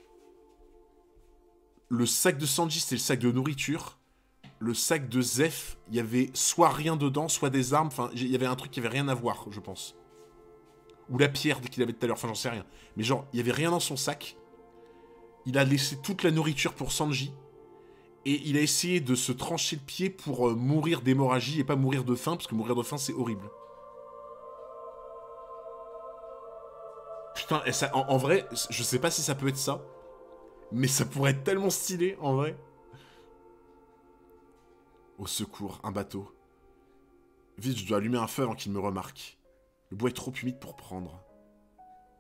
S1: Le sac de Sanji, c'était le sac de nourriture. Le sac de Zeph, il y avait soit rien dedans, soit des armes. Enfin, il y avait un truc qui avait rien à voir, je pense. Ou la pierre qu'il avait tout à l'heure, enfin, j'en sais rien. Mais genre, il y avait rien dans son sac. Il a laissé toute la nourriture pour Sanji. Et il a essayé de se trancher le pied pour mourir d'hémorragie et pas mourir de faim, parce que mourir de faim, c'est horrible. putain, et ça, en vrai, je sais pas si ça peut être ça. Mais ça pourrait être tellement stylé, en vrai. Au secours, un bateau. Vite, je dois allumer un feu avant qu'il me remarque. Le bois est trop humide pour prendre.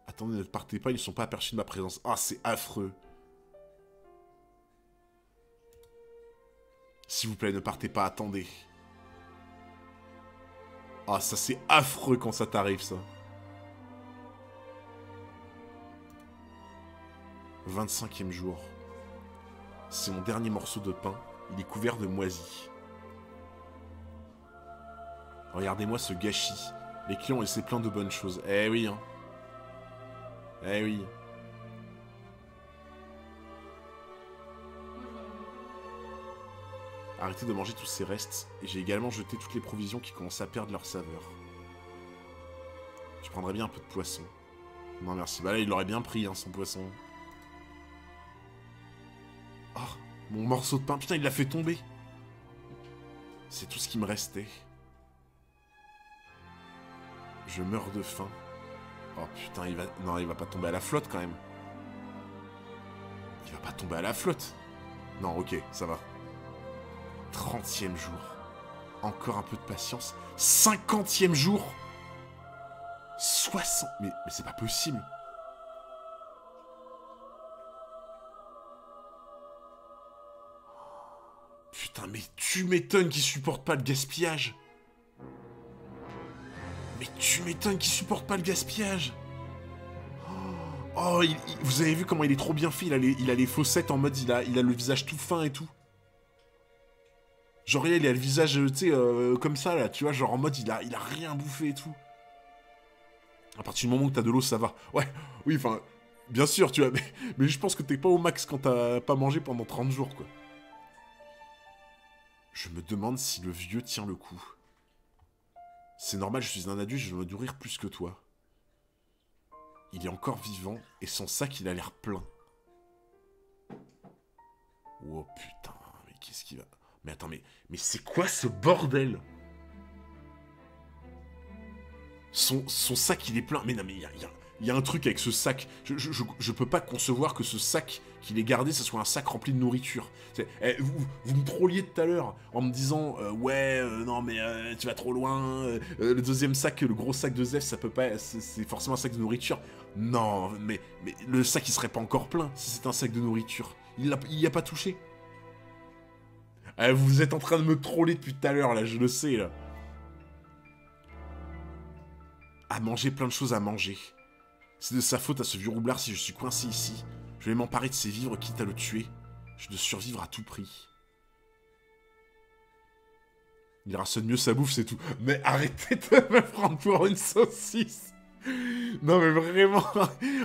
S1: Attendez, ne partez pas, ils ne sont pas aperçus de ma présence. Ah, c'est affreux. S'il vous plaît, ne partez pas, attendez. Ah, ça c'est affreux quand ça t'arrive, ça. 25e jour. C'est mon dernier morceau de pain. Il est couvert de moisis. Regardez-moi ce gâchis. Les clients ont laissé plein de bonnes choses. Eh oui, hein. Eh oui. Arrêtez de manger tous ces restes. Et j'ai également jeté toutes les provisions qui commencent à perdre leur saveur. Je prendrais bien un peu de poisson. Non merci. Bah là, il l'aurait bien pris, hein, son poisson. Oh, mon morceau de pain. Putain, il l'a fait tomber. C'est tout ce qui me restait. Je meurs de faim. Oh putain, il va... Non, il va pas tomber à la flotte, quand même. Il va pas tomber à la flotte. Non, ok, ça va. 30e jour. Encore un peu de patience. 50e jour. 60... Mais c'est pas possible. Putain, mais tu m'étonnes qu'il supporte pas le gaspillage. Mais tu m'étonnes qu'il supporte pas le gaspillage. Oh, vous avez vu comment il est trop bien fait. Il a les fossettes en mode, il a le visage tout fin et tout. Genre, il a le visage, tu sais, comme ça, là, tu vois, genre en mode, il a rien bouffé et tout. À partir du moment où t'as de l'eau, ça va. Ouais, oui, enfin, bien sûr, tu vois, mais je pense que t'es pas au max quand t'as pas mangé pendant 30 jours, quoi. Je me demande si le vieux tient le coup. C'est normal, je suis un adulte, je dois nourrir plus que toi. Il est encore vivant, et son sac, il a l'air plein. Oh putain, mais qu'est-ce qu'il va... Mais attends, mais c'est quoi ce bordel? Son sac, il est plein. Mais non, mais il y a un truc avec ce sac. Je peux pas concevoir que ce sac qu'il ait gardé, ce soit un sac rempli de nourriture. Vous me trolliez tout à l'heure en me disant ouais, non mais tu vas trop loin. Le deuxième sac, le gros sac de Zef, ça peut pas... C'est forcément un sac de nourriture. Non, mais le sac, il serait pas encore plein si c'est un sac de nourriture. Il y a pas touché. Vous êtes en train de me troller depuis tout à l'heure, là, je le sais, là. À manger, plein de choses à manger. C'est de sa faute à ce vieux roublard si je suis coincé ici. Je vais m'emparer de ses vivres, quitte à le tuer. Je dois survivre à tout prix. Il rationne mieux sa bouffe, c'est tout. Mais arrêtez de me prendre pour une saucisse. Non, mais vraiment.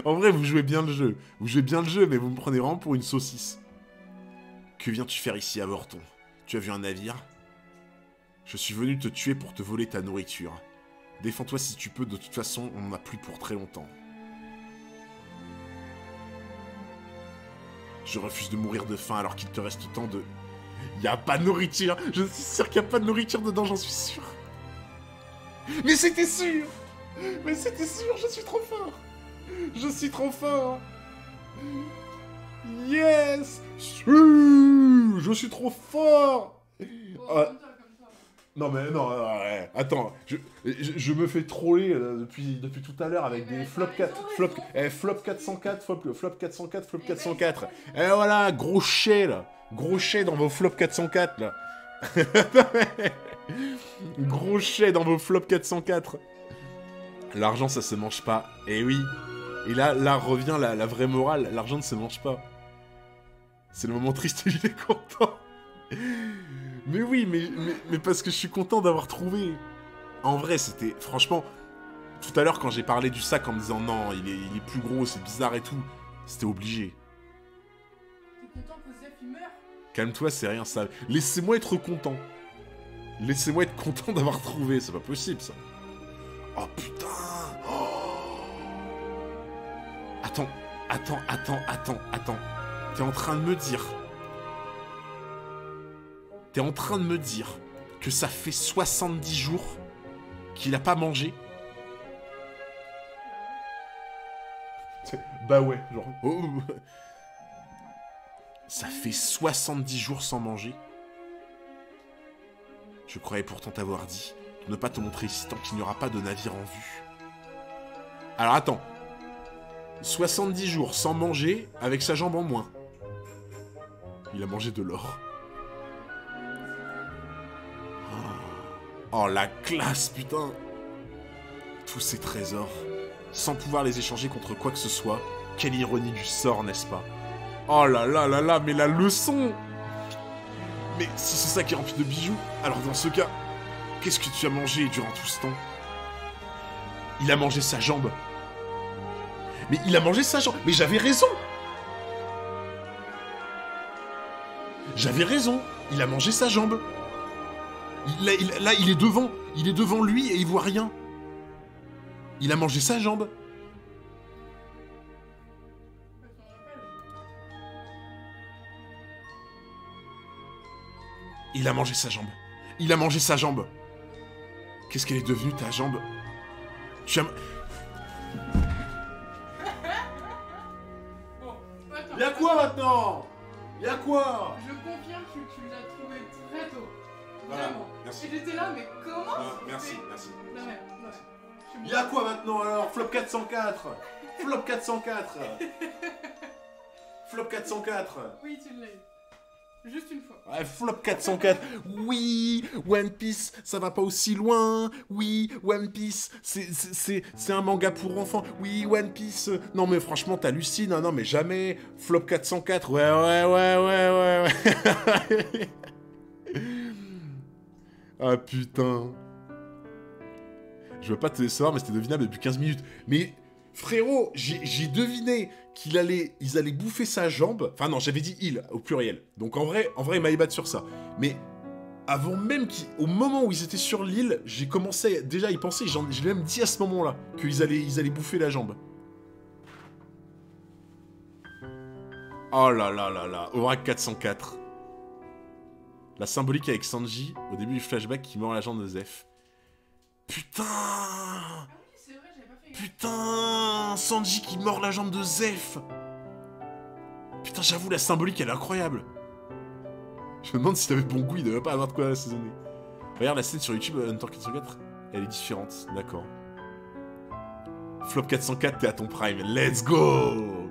S1: En vrai, vous jouez bien le jeu. Vous jouez bien le jeu, mais vous me prenez vraiment pour une saucisse. Que viens-tu faire ici, avorton? Tu as vu un navire? Je suis venu te tuer pour te voler ta nourriture. Défends-toi si tu peux, de toute façon, on n'en a plus pour très longtemps. Je refuse de mourir de faim alors qu'il te reste tant de... Y a pas de nourriture. Je suis sûr qu'il y a pas de nourriture dedans, j'en suis sûr. Mais c'était sûr. Mais c'était sûr, je suis trop fort. Je suis trop fort. Yes. Je suis trop fort. Non mais non, attends, je me fais troller depuis tout à l'heure avec des flop 4, flop 404, flop 404, flop 404. Et voilà, gros chais là, gros chais dans vos flop 404 là. Gros chais dans vos flop 404. L'argent ça se mange pas, et oui. Et là revient la vraie morale, l'argent ne se mange pas. C'est le moment triste, il est content. Mais oui, mais parce que je suis content d'avoir trouvé. En vrai, c'était... Franchement, tout à l'heure, quand j'ai parlé du sac en me disant non, il est plus gros, c'est bizarre et tout, c'était obligé.
S2: T'es content que Zef il meure?
S1: Calme-toi, c'est rien, ça... Laissez-moi être content. Laissez-moi être content d'avoir trouvé, c'est pas possible, ça. Oh, putain. Oh. Attends. T'es en train de me dire... T'es en train de me dire que ça fait 70 jours qu'il a pas mangé? Bah ouais, genre... Oh. Ça fait 70 jours sans manger. Je croyais pourtant t'avoir dit de ne pas te montrer ici tant qu'il n'y aura pas de navire en vue. Alors attends. 70 jours sans manger avec sa jambe en moins. Il a mangé de l'or. Oh la classe, putain. Tous ces trésors, sans pouvoir les échanger contre quoi que ce soit. Quelle ironie du sort, n'est-ce pas? Oh là là là là, mais la leçon! Mais si c'est ça qui est rempli de bijoux, alors dans ce cas, qu'est-ce que tu as mangé durant tout ce temps? Il a mangé sa jambe. Mais il a mangé sa jambe. Mais j'avais raison! J'avais raison! Il a mangé sa jambe. Là, il est devant. Il est devant lui et il voit rien. Il a mangé sa jambe. Il a mangé sa jambe. Il a mangé sa jambe. Qu'est-ce qu'elle est devenue, ta jambe? Tu as...
S2: Bon, attends.
S1: Y'a quoi maintenant? Y'a quoi?
S2: Je confirme que tu l'as trouvé très tôt.
S1: Voilà,
S2: Vraiment.
S1: merci.
S2: Et j'étais là, mais comment
S1: Merci,
S2: c'est-
S1: merci.
S2: Non, mais, ouais. Je suis bon.
S1: Y'a quoi maintenant alors? Flop 404. Flop 404. Flop 404.
S2: Oui, tu l'as eu. Juste une fois.
S1: Ouais, flop 404. Oui, One Piece, ça va pas aussi loin. Oui, One Piece, c'est un manga pour enfants. Oui, One Piece. Non, mais franchement, t'hallucines. Non, mais jamais. Flop 404. Ouais. Ah, putain. Je veux pas te décevoir, mais c'était devinable depuis 15 minutes. Mais, frérot, j'ai deviné qu'ils allaient bouffer sa jambe. Enfin non, j'avais dit il, au pluriel. Donc en vrai, il m'allait battre sur ça. Mais avant même au moment où ils étaient sur l'île, j'ai commencé déjà à y penser. Je l'ai même dit à ce moment-là qu'ils allaient bouffer la jambe. Oh là là là là, Oracle 404. La symbolique avec Sanji, au début du flashback, qui mord la jambe de Zeph. Putain!
S2: Ah oui, c'est vrai, j'avais pas fait gaffe.
S1: Putain! Sanji qui mord la jambe de Zeph! Putain, j'avoue, la symbolique, elle est incroyable. Je me demande si t'avais bon goût, il devait pas avoir de quoi assaisonner. Regarde la scène sur YouTube, Hunter 404, elle est différente, d'accord. Flop 404, t'es à ton prime, let's go!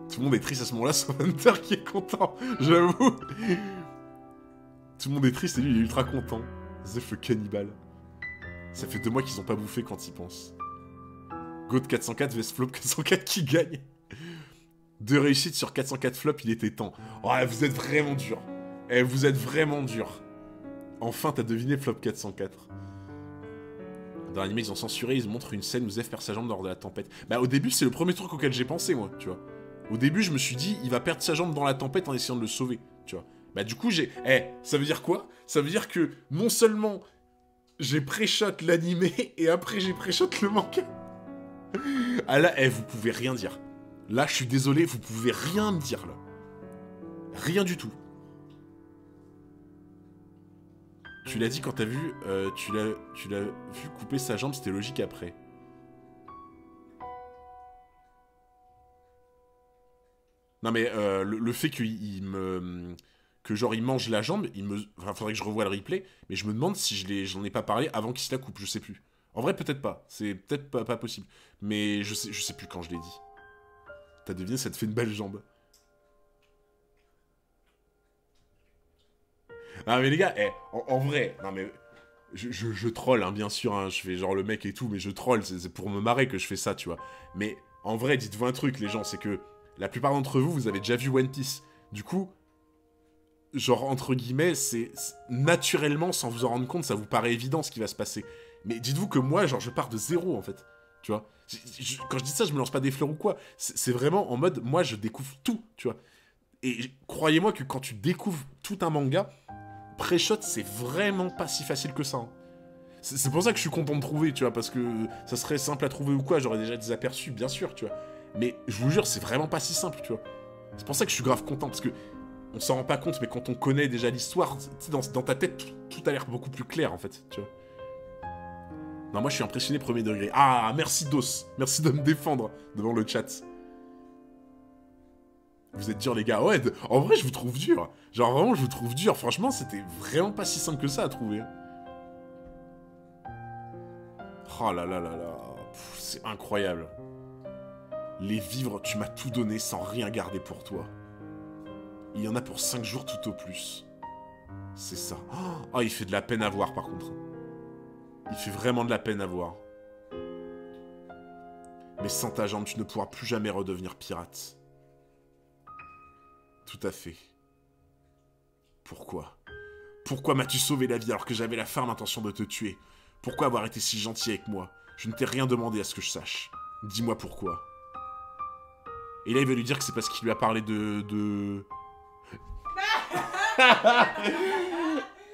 S1: Tout le monde est triste à ce moment-là, sauf Hunter qui est content, j'avoue. Tout le monde est triste et lui, il est ultra content. Zeph le cannibale. Ça fait 2 mois qu'ils ont pas bouffé quand ils pensent. Goat 404 vs Flop 404 qui gagne. 2 réussites sur 404 flops, il était temps. Ouais, vous êtes vraiment dur. Eh, vous êtes vraiment dur. Enfin, t'as deviné Flop 404. Dans l'anime, ils ont censuré, ils montrent une scène où Zeph perd sa jambe lors de la tempête. Bah, au début, c'est le premier truc auquel j'ai pensé, moi, tu vois. Au début, je me suis dit, il va perdre sa jambe dans la tempête en essayant de le sauver, tu vois. Bah, du coup, ça veut dire quoi? Ça veut dire que, non seulement, j'ai pré-shot l'animé, et après, j'ai pré-shot le manga. Ah là, vous pouvez rien dire. Là, je suis désolé, vous pouvez rien me dire, là. Rien du tout. Tu l'as dit quand t'as vu, tu l'as vu couper sa jambe, c'était logique après. Non mais, le fait qu'il me... que genre il mange la jambe, enfin, faudrait que je revoie le replay, mais je me demande si j'en ai pas parlé avant qu'il se la coupe, je sais plus. En vrai, peut-être pas, c'est peut-être pas possible. Mais je sais plus quand je l'ai dit. T'as deviné, ça te fait une belle jambe. Ah mais les gars, en vrai, non mais... Je troll, hein, bien sûr, hein, je fais genre le mec et tout, mais je troll, c'est pour me marrer que je fais ça, tu vois. Mais en vrai, dites-vous un truc, les gens, c'est que la plupart d'entre vous, vous avez déjà vu One Piece. Du coup, genre, entre guillemets, c'est naturellement, sans vous en rendre compte, ça vous paraît évident ce qui va se passer. Mais dites-vous que moi, genre, je pars de zéro, en fait, tu vois. Quand je dis ça, je me lance pas des fleurs ou quoi. C'est vraiment en mode, moi, je découvre tout, tu vois. Et croyez-moi que quand tu découvres tout un manga... Pré-shot, c'est vraiment pas si facile que ça. Hein. C'est pour ça que je suis content de trouver, tu vois, parce que ça serait simple à trouver ou quoi, j'aurais déjà des aperçus, bien sûr, tu vois. Mais je vous jure, c'est vraiment pas si simple, tu vois. C'est pour ça que je suis grave content, parce que on s'en rend pas compte, mais quand on connaît déjà l'histoire, dans ta tête, tout a l'air beaucoup plus clair, en fait, tu vois. Non, moi je suis impressionné premier degré. Ah, merci Dos. Merci de me défendre devant le chat. Vous êtes durs les gars. Ouais, en vrai je vous trouve dur. Genre vraiment je vous trouve dur. Franchement c'était vraiment pas si simple que ça à trouver. Oh là là là là. C'est incroyable. Les vivres, tu m'as tout donné sans rien garder pour toi. Il y en a pour 5 jours tout au plus. C'est ça. Oh, il fait de la peine à voir par contre. Il fait vraiment de la peine à voir. Mais sans ta jambe, tu ne pourras plus jamais redevenir pirate. Tout à fait. Pourquoi? Pourquoi m'as-tu sauvé la vie alors que j'avais la ferme intention de te tuer? Pourquoi avoir été si gentil avec moi? Je ne t'ai rien demandé à ce que je sache. Dis-moi pourquoi. Et là, il va lui dire que c'est parce qu'il lui a parlé de...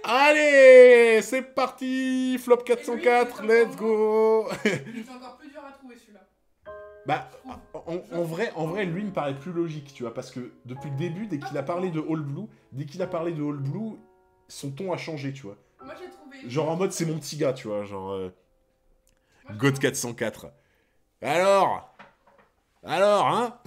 S1: Allez, c'est parti. Flop 404, let's go.
S2: Il est encore plus dur à trouver celui-là.
S1: Bah, en vrai, lui, il me paraît plus logique, tu vois, parce que depuis le début, dès qu'il a parlé de All Blue, son ton a changé, tu vois.
S2: Moi, j'ai trouvé...
S1: Genre en mode, c'est mon petit gars, tu vois, genre... God 404. Alors, hein?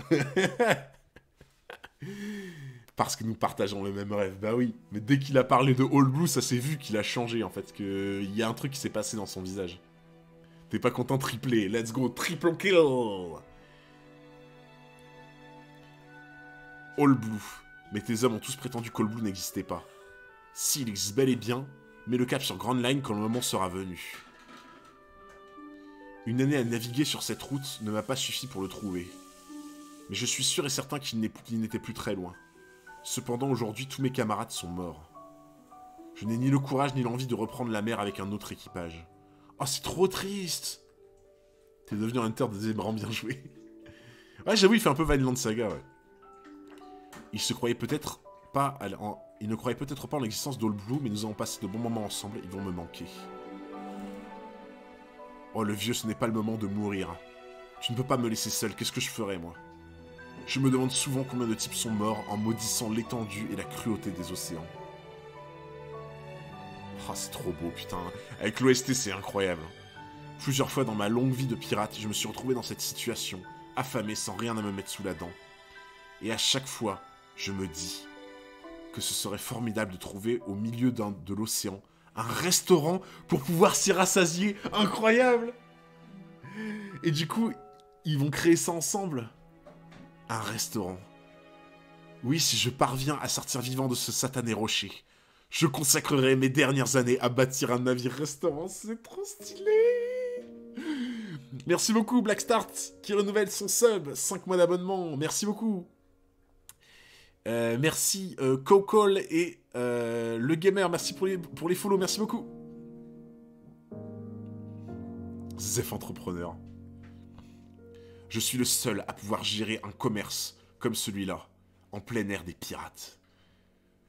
S1: Parce que nous partageons le même rêve, bah oui. Mais dès qu'il a parlé de All Blue, ça s'est vu qu'il a changé, en fait, qu'il y a un truc qui s'est passé dans son visage. T'es pas content, triplé. Let's go, triple kill. All Blue. Mais tes hommes ont tous prétendu qu'All Blue n'existait pas. S'il existe bel et bien, mets le cap sur Grand Line quand le moment sera venu. Une année à naviguer sur cette route ne m'a pas suffi pour le trouver. Mais je suis sûr et certain qu'il n'était plus très loin. Cependant, aujourd'hui, tous mes camarades sont morts. Je n'ai ni le courage ni l'envie de reprendre la mer avec un autre équipage. Oh, c'est trop triste! T'es devenu un hunter de deuxième rang, bien joué. Ouais, j'avoue, il fait un peu Vinland Saga, ouais. Il ne croyait peut-être pas en l'existence d'All Blue, mais nous avons passé de bons moments ensemble, ils vont me manquer. Oh, le vieux, ce n'est pas le moment de mourir. Tu ne peux pas me laisser seul, qu'est-ce que je ferais, moi? Je me demande souvent combien de types sont morts en maudissant l'étendue et la cruauté des océans. Ah, c'est trop beau, putain. Avec l'OST, c'est incroyable. Plusieurs fois dans ma longue vie de pirate, je me suis retrouvé dans cette situation, affamé sans rien à me mettre sous la dent. Et à chaque fois, je me dis que ce serait formidable de trouver au milieu de l'océan un restaurant pour pouvoir s'y rassasier. Incroyable! Et du coup, ils vont créer ça ensemble. Un restaurant. Oui, si je parviens à sortir vivant de ce satané rocher, je consacrerai mes dernières années à bâtir un navire-restaurant. C'est trop stylé! Merci beaucoup, Blackstart, qui renouvelle son sub. 5 mois d'abonnement. Merci beaucoup. Merci, Cocol et le gamer. Merci pour les follow. Merci beaucoup. Zef Entrepreneur. Je suis le seul à pouvoir gérer un commerce comme celui-là, en plein air des pirates.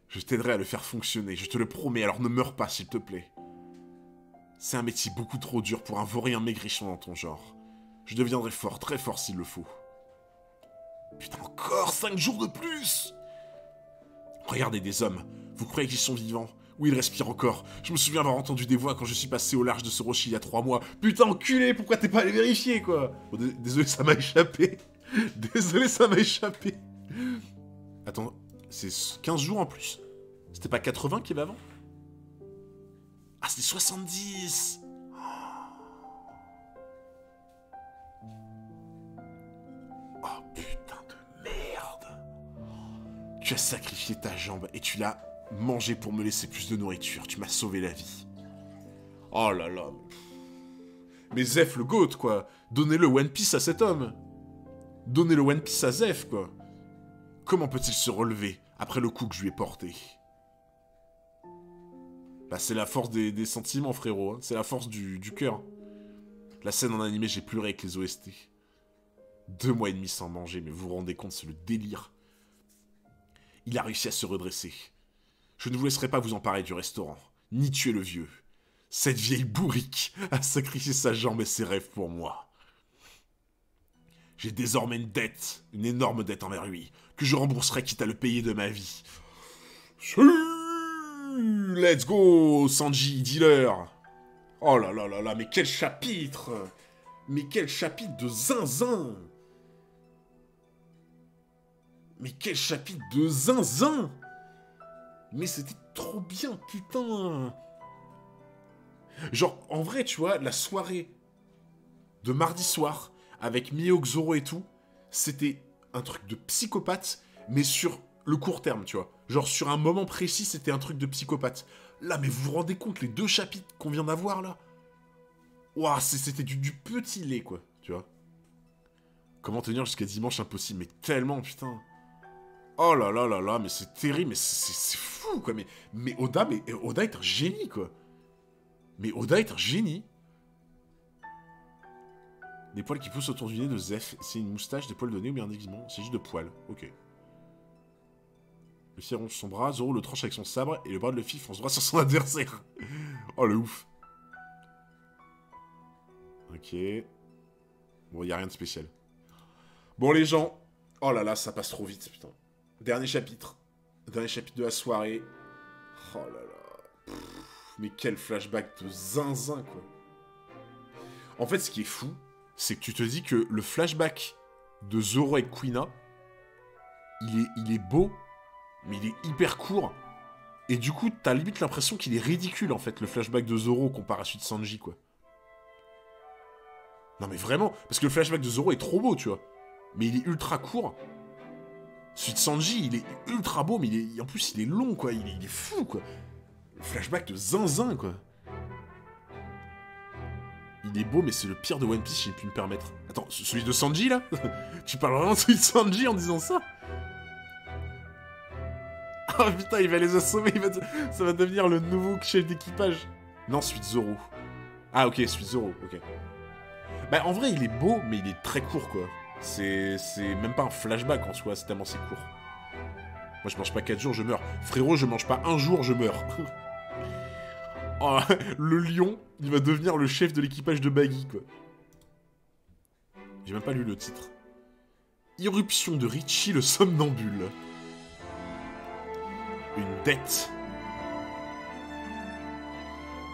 S1: Je t'aiderai à le faire fonctionner, je te le promets, alors ne meurs pas, s'il te plaît. C'est un métier beaucoup trop dur pour un vaurien maigrichon dans ton genre. Je deviendrai fort, très fort s'il le faut. Putain, encore 5 jours de plus! Regardez des hommes, vous croyez qu'ils sont vivants? Oui, ils respirent encore. Je me souviens avoir entendu des voix quand je suis passé au large de ce rocher il y a 3 mois. Putain, enculé, pourquoi t'es pas allé vérifier, quoi? Bon, désolé, ça m'a échappé. Désolé, ça m'a échappé. Attends, c'est 15 jours en plus? C'était pas 80 qu'il y avait avant? Ah, c'était 70! Oh, putain de merde! Tu as sacrifié ta jambe et tu l'as mangée pour me laisser plus de nourriture. Tu m'as sauvé la vie. Oh là là. Mais Zef le GOAT, quoi. Donnez le One Piece à cet homme. Donnez le One Piece à Zef, quoi. Comment peut-il se relever après le coup que je lui ai porté? Bah, c'est la force des sentiments, frérot. Hein. C'est la force du cœur. La scène en animé, j'ai pleuré avec les OST. 2 mois et demi sans manger, mais vous vous rendez compte, c'est le délire. Il a réussi à se redresser. Je ne vous laisserai pas vous emparer du restaurant, ni tuer le vieux. Cette vieille bourrique a sacrifié sa jambe et ses rêves pour moi. J'ai désormais une dette, une énorme dette envers lui, que je rembourserai quitte à le payer de ma vie. Let's go, Sanji, dealer. Oh là là là là, mais quel chapitre! Mais quel chapitre de zinzin! Mais quel chapitre de zinzin! Mais c'était trop bien, putain! Genre, en vrai, tu vois, la soirée de mardi soir, avec Mio, Zoro et tout, c'était un truc de psychopathe, mais sur le court terme, tu vois. Genre, sur un moment précis, c'était un truc de psychopathe. Là, mais vous vous rendez compte, les 2 chapitres qu'on vient d'avoir, là? Ouah, c'était du petit lait, quoi, tu vois. Comment tenir jusqu'à dimanche, impossible, mais tellement, putain. Oh là là là là, mais c'est terrible, mais c'est fou, quoi. Mais Oda est un génie, quoi. Mais Oda est un génie. Des poils qui poussent autour du nez de Zef. C'est une moustache, des poils de nez ou bien un déguisement? C'est juste de poils. Ok. Luffy ronge son bras, Zoro le tranche avec son sabre, et le bras de Luffy fonce droit sur son adversaire. Oh le ouf. Ok. Bon, y a rien de spécial. Bon les gens. Oh là là, ça passe trop vite, putain. Dernier chapitre. Dernier chapitre de la soirée. Oh là là. Mais quel flashback de zinzin, quoi. En fait, ce qui est fou, c'est que tu te dis que le flashback de Zoro et Kuina, il est beau, mais il est hyper court. Et du coup, t'as limite l'impression qu'il est ridicule, en fait, le flashback de Zoro comparé à celui de Sanji, quoi. Non mais vraiment, parce que le flashback de Zoro est trop beau, tu vois. Mais il est ultra court. Celui de Sanji, il est ultra beau, mais en plus, il est long, quoi. Il est fou, quoi. Le flashback de zinzin, quoi. Il est beau, mais c'est le pire de One Piece, j'ai pu me permettre. Attends, celui de Sanji, là? Tu parles vraiment de celui de Sanji en disant ça? Ah putain, il va les assommer, ça va devenir le nouveau chef d'équipage. Non, celui de Zoro. Ah ok, celui de Zoro, ok. Bah en vrai, il est beau, mais il est très court, quoi. C'est même pas un flashback en soi, c'est tellement c'est court. Moi, je mange pas 4 jours, je meurs. Frérot, je mange pas un jour, je meurs. Oh, le lion, il va devenir le chef de l'équipage de Baggy, quoi. J'ai même pas lu le titre. Irruption de Richie le somnambule. Une dette.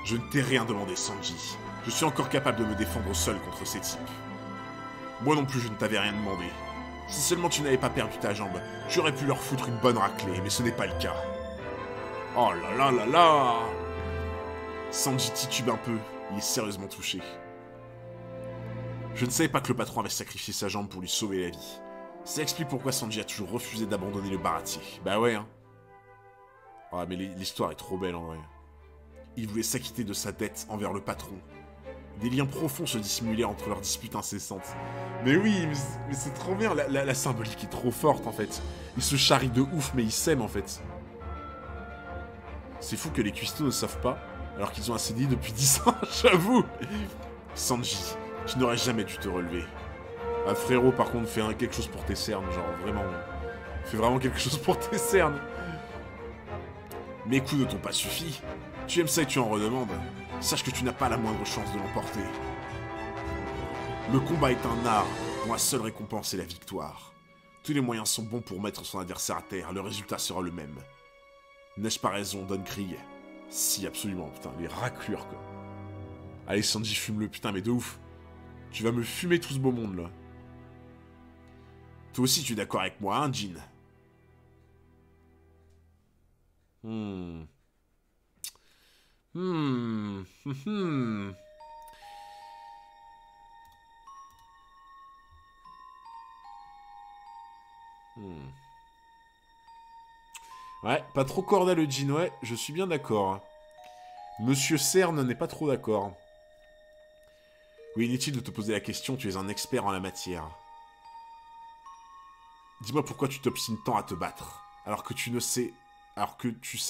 S1: Je ne t'ai rien demandé, Sanji. Je suis encore capable de me défendre seul contre ces types. Moi non plus, je ne t'avais rien demandé. Si seulement tu n'avais pas perdu ta jambe, j'aurais pu leur foutre une bonne raclée, mais ce n'est pas le cas. Oh là là là là! Sanji titube un peu, il est sérieusement touché. Je ne savais pas que le patron avait sacrifié sa jambe pour lui sauver la vie. Ça explique pourquoi Sanji a toujours refusé d'abandonner le baratier. Bah ouais, hein. Ah, mais l'histoire est trop belle en vrai. Il voulait s'acquitter de sa dette envers le patron. Des liens profonds se dissimulaient entre leurs disputes incessantes. Mais oui, mais c'est trop bien, la symbolique est trop forte en fait. Ils se charrient de ouf, mais ils s'aiment en fait. C'est fou que les cuistots ne savent pas, alors qu'ils ont un CDI depuis 10 ans, j'avoue. Sanji, tu n'aurais jamais dû te relever. Ah frérot, par contre, fais quelque chose pour tes cernes, genre vraiment. Fais vraiment quelque chose pour tes cernes. Mes coups ne t'ont pas suffi. Tu aimes ça et tu en redemandes. Sache que tu n'as pas la moindre chance de l'emporter. Le combat est un art dont la seule récompense est la victoire. Tous les moyens sont bons pour mettre son adversaire à terre, le résultat sera le même. N'ai-je pas raison, Don Krieg? Si, absolument, putain, les raclures, quoi. Allez, Sanji, fume-le, putain, mais de ouf. Tu vas me fumer tout ce beau monde, là. Toi aussi, tu es d'accord avec moi, hein, Jin? Ouais, pas trop cordial le Jin, ouais, je suis bien d'accord. Monsieur Cerne n'est pas trop d'accord. Oui, inutile de te poser la question, tu es un expert en la matière. Dis-moi pourquoi tu t'obstines tant à te battre, alors que tu sais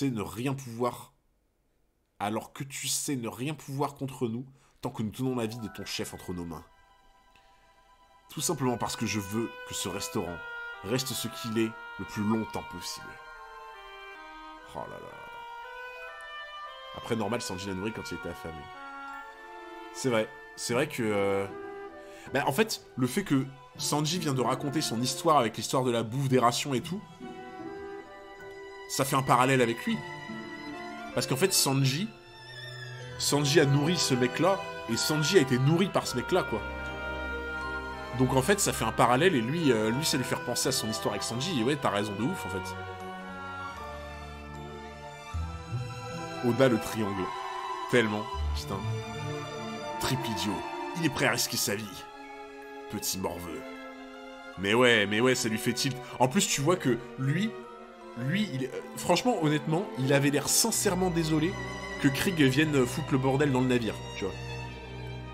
S1: ne rien pouvoir... Alors que tu sais ne rien pouvoir contre nous, tant que nous tenons la vie de ton chef entre nos mains. Tout simplement parce que je veux que ce restaurant reste ce qu'il est le plus longtemps possible. Oh là là. Après, normal, Sanji l'a nourri quand il était affamé. C'est vrai que... Bah, en fait, le fait que Sanji vient de raconter son histoire avec l'histoire de la bouffe, des rations et tout, ça fait un parallèle avec lui. Parce qu'en fait, Sanji Sanji a nourri ce mec-là, et Sanji a été nourri par ce mec-là, quoi. Donc en fait, ça fait un parallèle, et lui, ça lui fait repenser à son histoire avec Sanji, et ouais, t'as raison de ouf, en fait. Oda le triangle. Tellement, putain. Triple idiot. Il est prêt à risquer sa vie. Petit morveux. Mais ouais, ça lui fait tilt. En plus, tu vois que lui, franchement, honnêtement, il avait l'air sincèrement désolé que Krieg vienne foutre le bordel dans le navire, tu vois.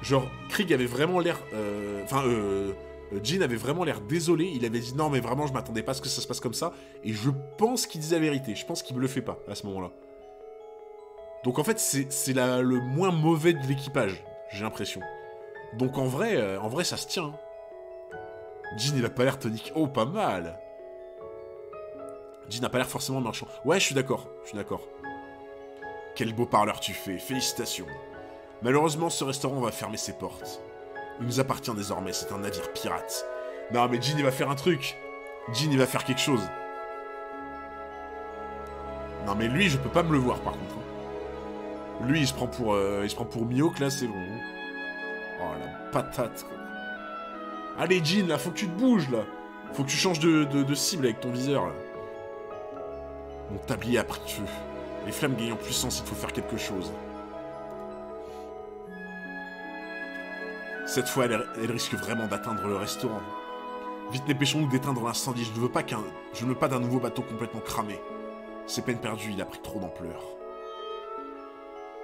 S1: Genre, Krieg avait vraiment l'air... Jin avait vraiment l'air désolé. Il avait dit, non, mais vraiment, je m'attendais pas à ce que ça se passe comme ça. Et je pense qu'il disait la vérité. Je pense qu'il me le fait pas, à ce moment-là. Donc en fait, c'est le moins mauvais de l'équipage, j'ai l'impression. Donc en vrai, ça se tient. Jin, il a pas l'air tonique. Oh, pas mal. Jin n'a pas l'air forcément marchand. Ouais, je suis d'accord. Quel beau parleur tu fais, félicitations. Malheureusement, ce restaurant va fermer ses portes. Il nous appartient désormais, c'est un navire pirate. Non, mais Jin, il va faire un truc. Jin, il va faire quelque chose. Non, mais lui, je peux pas me le voir, par contre. Lui, il se prend pour Mihawk, là, c'est bon. Oh, la patate, quoi. Allez, Jin, là, faut que tu te bouges, là. Faut que tu changes de cible avec ton viseur, là. Mon tablier a pris de feu. Les flammes gagnent en puissance, il faut faire quelque chose. Cette fois, elle risque vraiment d'atteindre le restaurant. Vite, dépêchons-nous d'éteindre l'incendie. Je ne veux pas d'un nouveau bateau complètement cramé. C'est peine perdue, il a pris trop d'ampleur.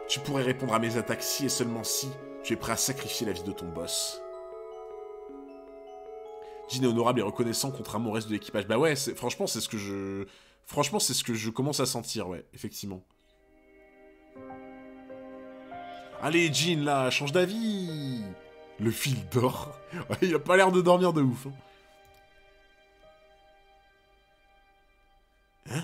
S1: Tu pourrais répondre à mes attaques si et seulement si tu es prêt à sacrifier la vie de ton boss. Jin est honorable et reconnaissant contrairement au reste de l'équipage. Bah ouais, franchement, c'est ce que je... Franchement, c'est ce que je commence à sentir, ouais, effectivement. Allez, Jin, là, change d'avis. Le fil dort. Ouais, il a pas l'air de dormir de ouf. Hein?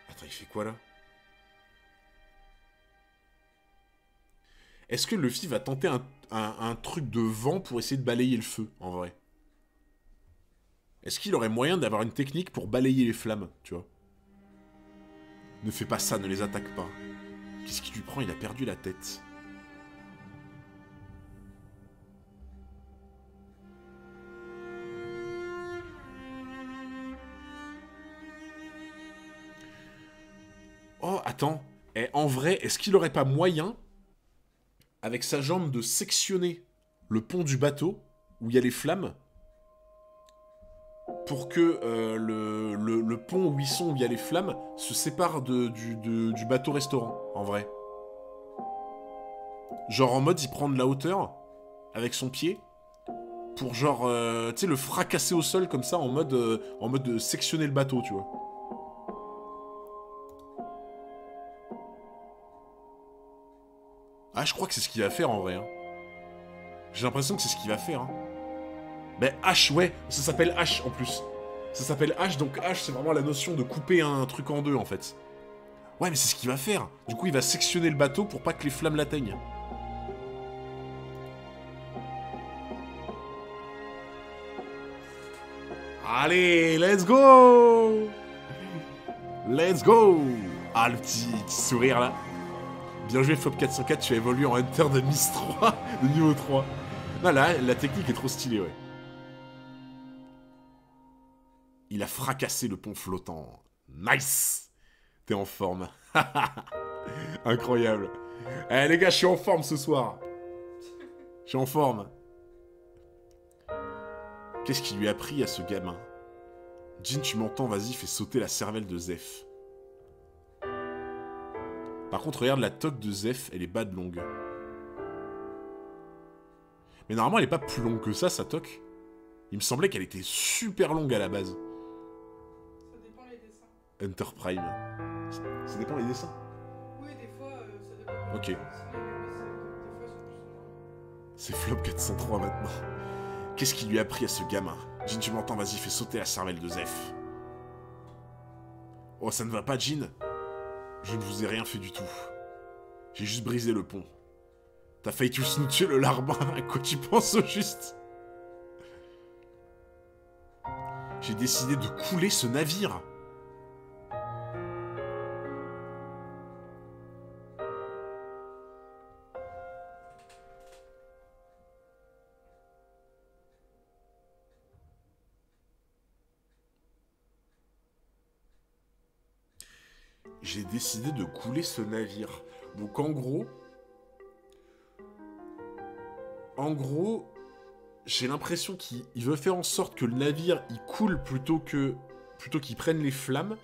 S1: Attends, il fait quoi, là? Est-ce que Luffy va tenter un truc de vent pour essayer de balayer le feu, en vrai? Est-ce qu'il aurait moyen d'avoir une technique pour balayer les flammes, tu vois? Ne fais pas ça, ne les attaque pas. Qu'est-ce qui lui prend? Il a perdu la tête. Oh, attends. Eh, en vrai, est-ce qu'il aurait pas moyen, avec sa jambe, de sectionner le pont du bateau, où il y a les flammes, pour que le pont où ils sont, où il y a les flammes, se sépare du bateau-restaurant, en vrai. Genre en mode, il prend de la hauteur, avec son pied, pour genre, tu sais, le fracasser au sol, comme ça, en mode sectionner le bateau, tu vois. Ah, je crois que c'est ce qu'il va faire, en vrai. Hein. J'ai l'impression que c'est ce qu'il va faire, hein. Ben, hache, ouais, ça s'appelle hache en plus. Ça s'appelle hache, donc hache, c'est vraiment la notion de couper un truc en deux, en fait. Ouais, mais c'est ce qu'il va faire. Du coup, il va sectionner le bateau pour pas que les flammes l'atteignent. Allez, let's go! Let's go! Ah, le petit sourire, là. Bien joué, Flop 404, tu as évolué en Hunter de Miss 3, de niveau 3. Non, là, la technique est trop stylée, ouais. Il a fracassé le pont flottant. Nice! T'es en forme. Incroyable. Eh les gars, je suis en forme ce soir. Je suis en forme. Qu'est-ce qui lui a pris à ce gamin? Jin, tu m'entends, vas-y, fais sauter la cervelle de Zeph. Par contre, regarde la toque de Zeph, elle est bas de longue. Mais normalement, elle est pas plus longue que ça, sa toque. Il me semblait qu'elle était super longue à la base.
S2: Ça dépend les dessins.
S1: Hunter Prime. Ça dépend les dessins.
S2: Oui, des fois, ça dépend.
S1: Ok.
S2: Des fois, c'est plus long.
S1: C'est Flop 403 maintenant. Qu'est-ce qui lui a pris à ce gamin? Jin, tu m'entends, vas-y, fais sauter la cervelle de Zeph. Oh, ça ne va pas, Jin? Je ne vous ai rien fait du tout. J'ai juste brisé le pont. T'as failli tous nous tuer le larbin. À quoi tu penses au juste? J'ai décidé de couler ce navire. J'ai décidé de couler ce navire. Donc en gros, j'ai l'impression qu'il veut faire en sorte que le navire il coule plutôt qu'il prenne les flammes.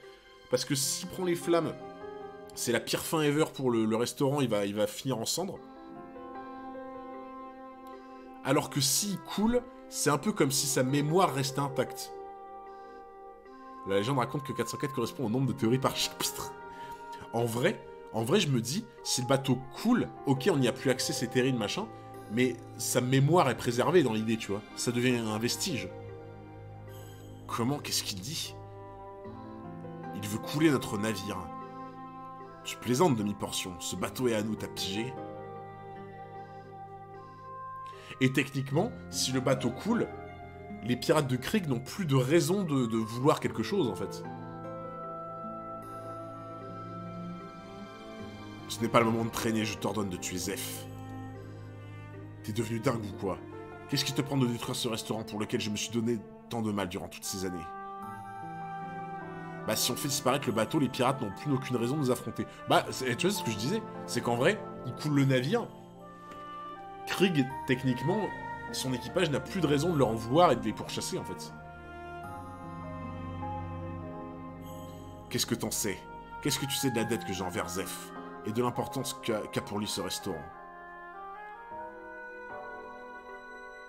S1: Parce que s'il prend les flammes, c'est la pire fin ever pour le restaurant, il va finir en cendres. Alors que s'il coule, c'est un peu comme si sa mémoire restait intacte. La légende raconte que 404 correspond au nombre de théories par chapitre. En vrai, je me dis, si le bateau coule, ok, on n'y a plus accès, c'est terrible, machin, mais sa mémoire est préservée dans l'idée, tu vois. Ça devient un vestige. Comment, qu'est-ce qu'il dit? Il veut couler notre navire. Tu plaisantes, demi-portion. Ce bateau est à nous, t'as pigé. Et techniquement, si le bateau coule, les pirates de Krieg n'ont plus de raison de vouloir quelque chose, en fait. Ce n'est pas le moment de traîner, je t'ordonne de tuer Zeph. T'es devenu dingue ou quoi? Qu'est-ce qui te prend de détruire ce restaurant pour lequel je me suis donné tant de mal durant toutes ces années? Bah si on fait disparaître le bateau, les pirates n'ont plus aucune raison de nous affronter. Bah, tu vois ce que je disais? C'est qu'en vrai, ils coulent le navire. Krieg, techniquement, son équipage n'a plus de raison de leur en vouloir et de les pourchasser, en fait. Qu'est-ce que t'en sais? Qu'est-ce que tu sais de la dette que j'ai envers Zeph? Et de l'importance qu'a pour lui ce restaurant?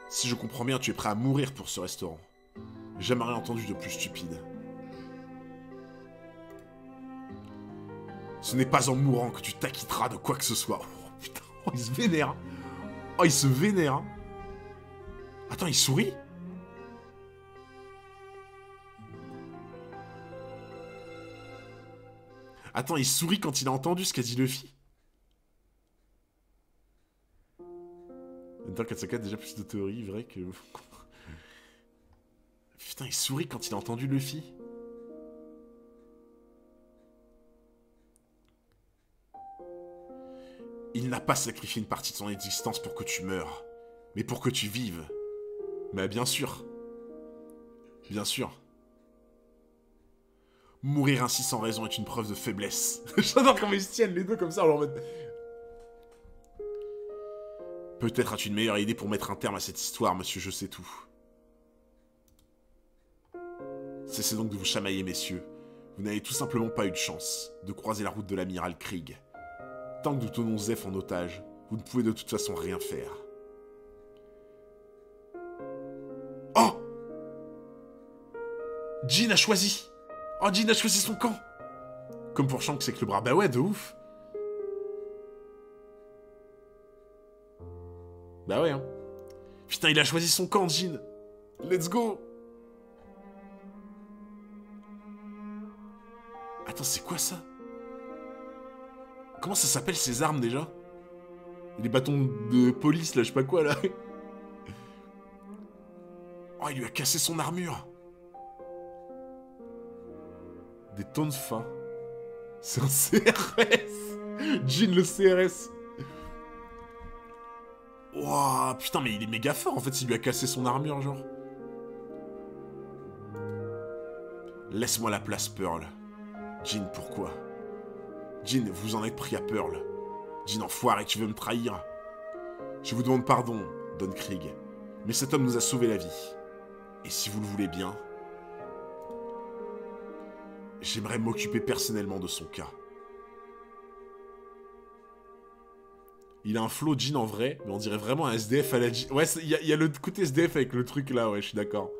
S1: Si je comprends bien, tu es prêt à mourir pour ce restaurant. Jamais rien entendu de plus stupide. Ce n'est pas en mourant que tu t'acquitteras de quoi que ce soit. Oh putain, oh, il se vénère. Oh, il se vénère. Attends, il sourit? Attends, il sourit quand il a entendu ce qu'a dit Luffy? Dans 404, déjà plus de théories, vrai que... Putain, il sourit quand il a entendu Luffy. Il n'a pas sacrifié une partie de son existence pour que tu meures, mais pour que tu vives. Mais bien sûr. Bien sûr. Mourir ainsi sans raison est une preuve de faiblesse. J'adore comment ils se tiennent les deux comme ça, alors en mode... Peut-être as-tu une meilleure idée pour mettre un terme à cette histoire, monsieur, je sais tout. Cessez donc de vous chamailler, messieurs. Vous n'avez tout simplement pas eu de chance de croiser la route de l'amiral Krieg. Tant que nous tenons Zeph en otage, vous ne pouvez de toute façon rien faire. Oh! Jin a choisi! Oh, Jin a choisi son camp! Comme pour Shanks c'est que le bras, bah ouais, de ouf! Bah ouais, hein. Putain, il a choisi son camp, Jin! Let's go! Attends, c'est quoi ça? Comment ça s'appelle ces armes déjà? Les bâtons de police là, je sais pas quoi là. Oh, il lui a cassé son armure. Des tonnes fins. C'est un CRS. Jin le CRS. Wouah, putain, mais il est méga fort en fait s'il lui a cassé son armure, genre. Laisse-moi la place, Pearl. Jin, pourquoi? Jin, vous en êtes pris à Pearl. Jin, enfoiré, tu veux me trahir? Je vous demande pardon, Don Krieg. Mais cet homme nous a sauvé la vie. Et si vous le voulez bien... J'aimerais m'occuper personnellement de son cas. Il a un flow Jin en vrai, mais on dirait vraiment un SDF à la Jin. Ouais, il y a le côté SDF avec le truc là, ouais, je suis d'accord.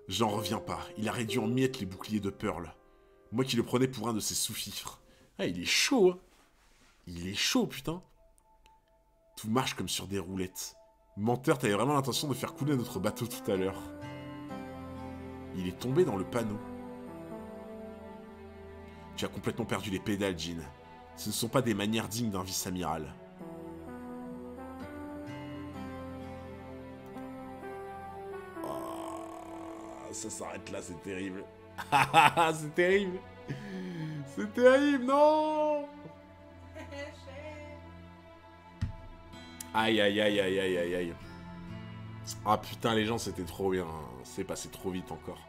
S1: J'en reviens pas. Il a réduit en miettes les boucliers de Pearl. Moi qui le prenais pour un de ses sous-fifres. Ah, il est chaud, hein. Il est chaud, putain. Tout marche comme sur des roulettes. Menteur, t'avais vraiment l'intention de faire couler notre bateau tout à l'heure. Il est tombé dans le panneau. Tu as complètement perdu les pédales, Jin. Ce ne sont pas des manières dignes d'un vice-amiral. Oh, ça s'arrête là, c'est terrible. C'est terrible. C'est terrible, non. Aïe, aïe, aïe. Ah putain, les gens, c'était trop bien. C'est passé trop vite encore.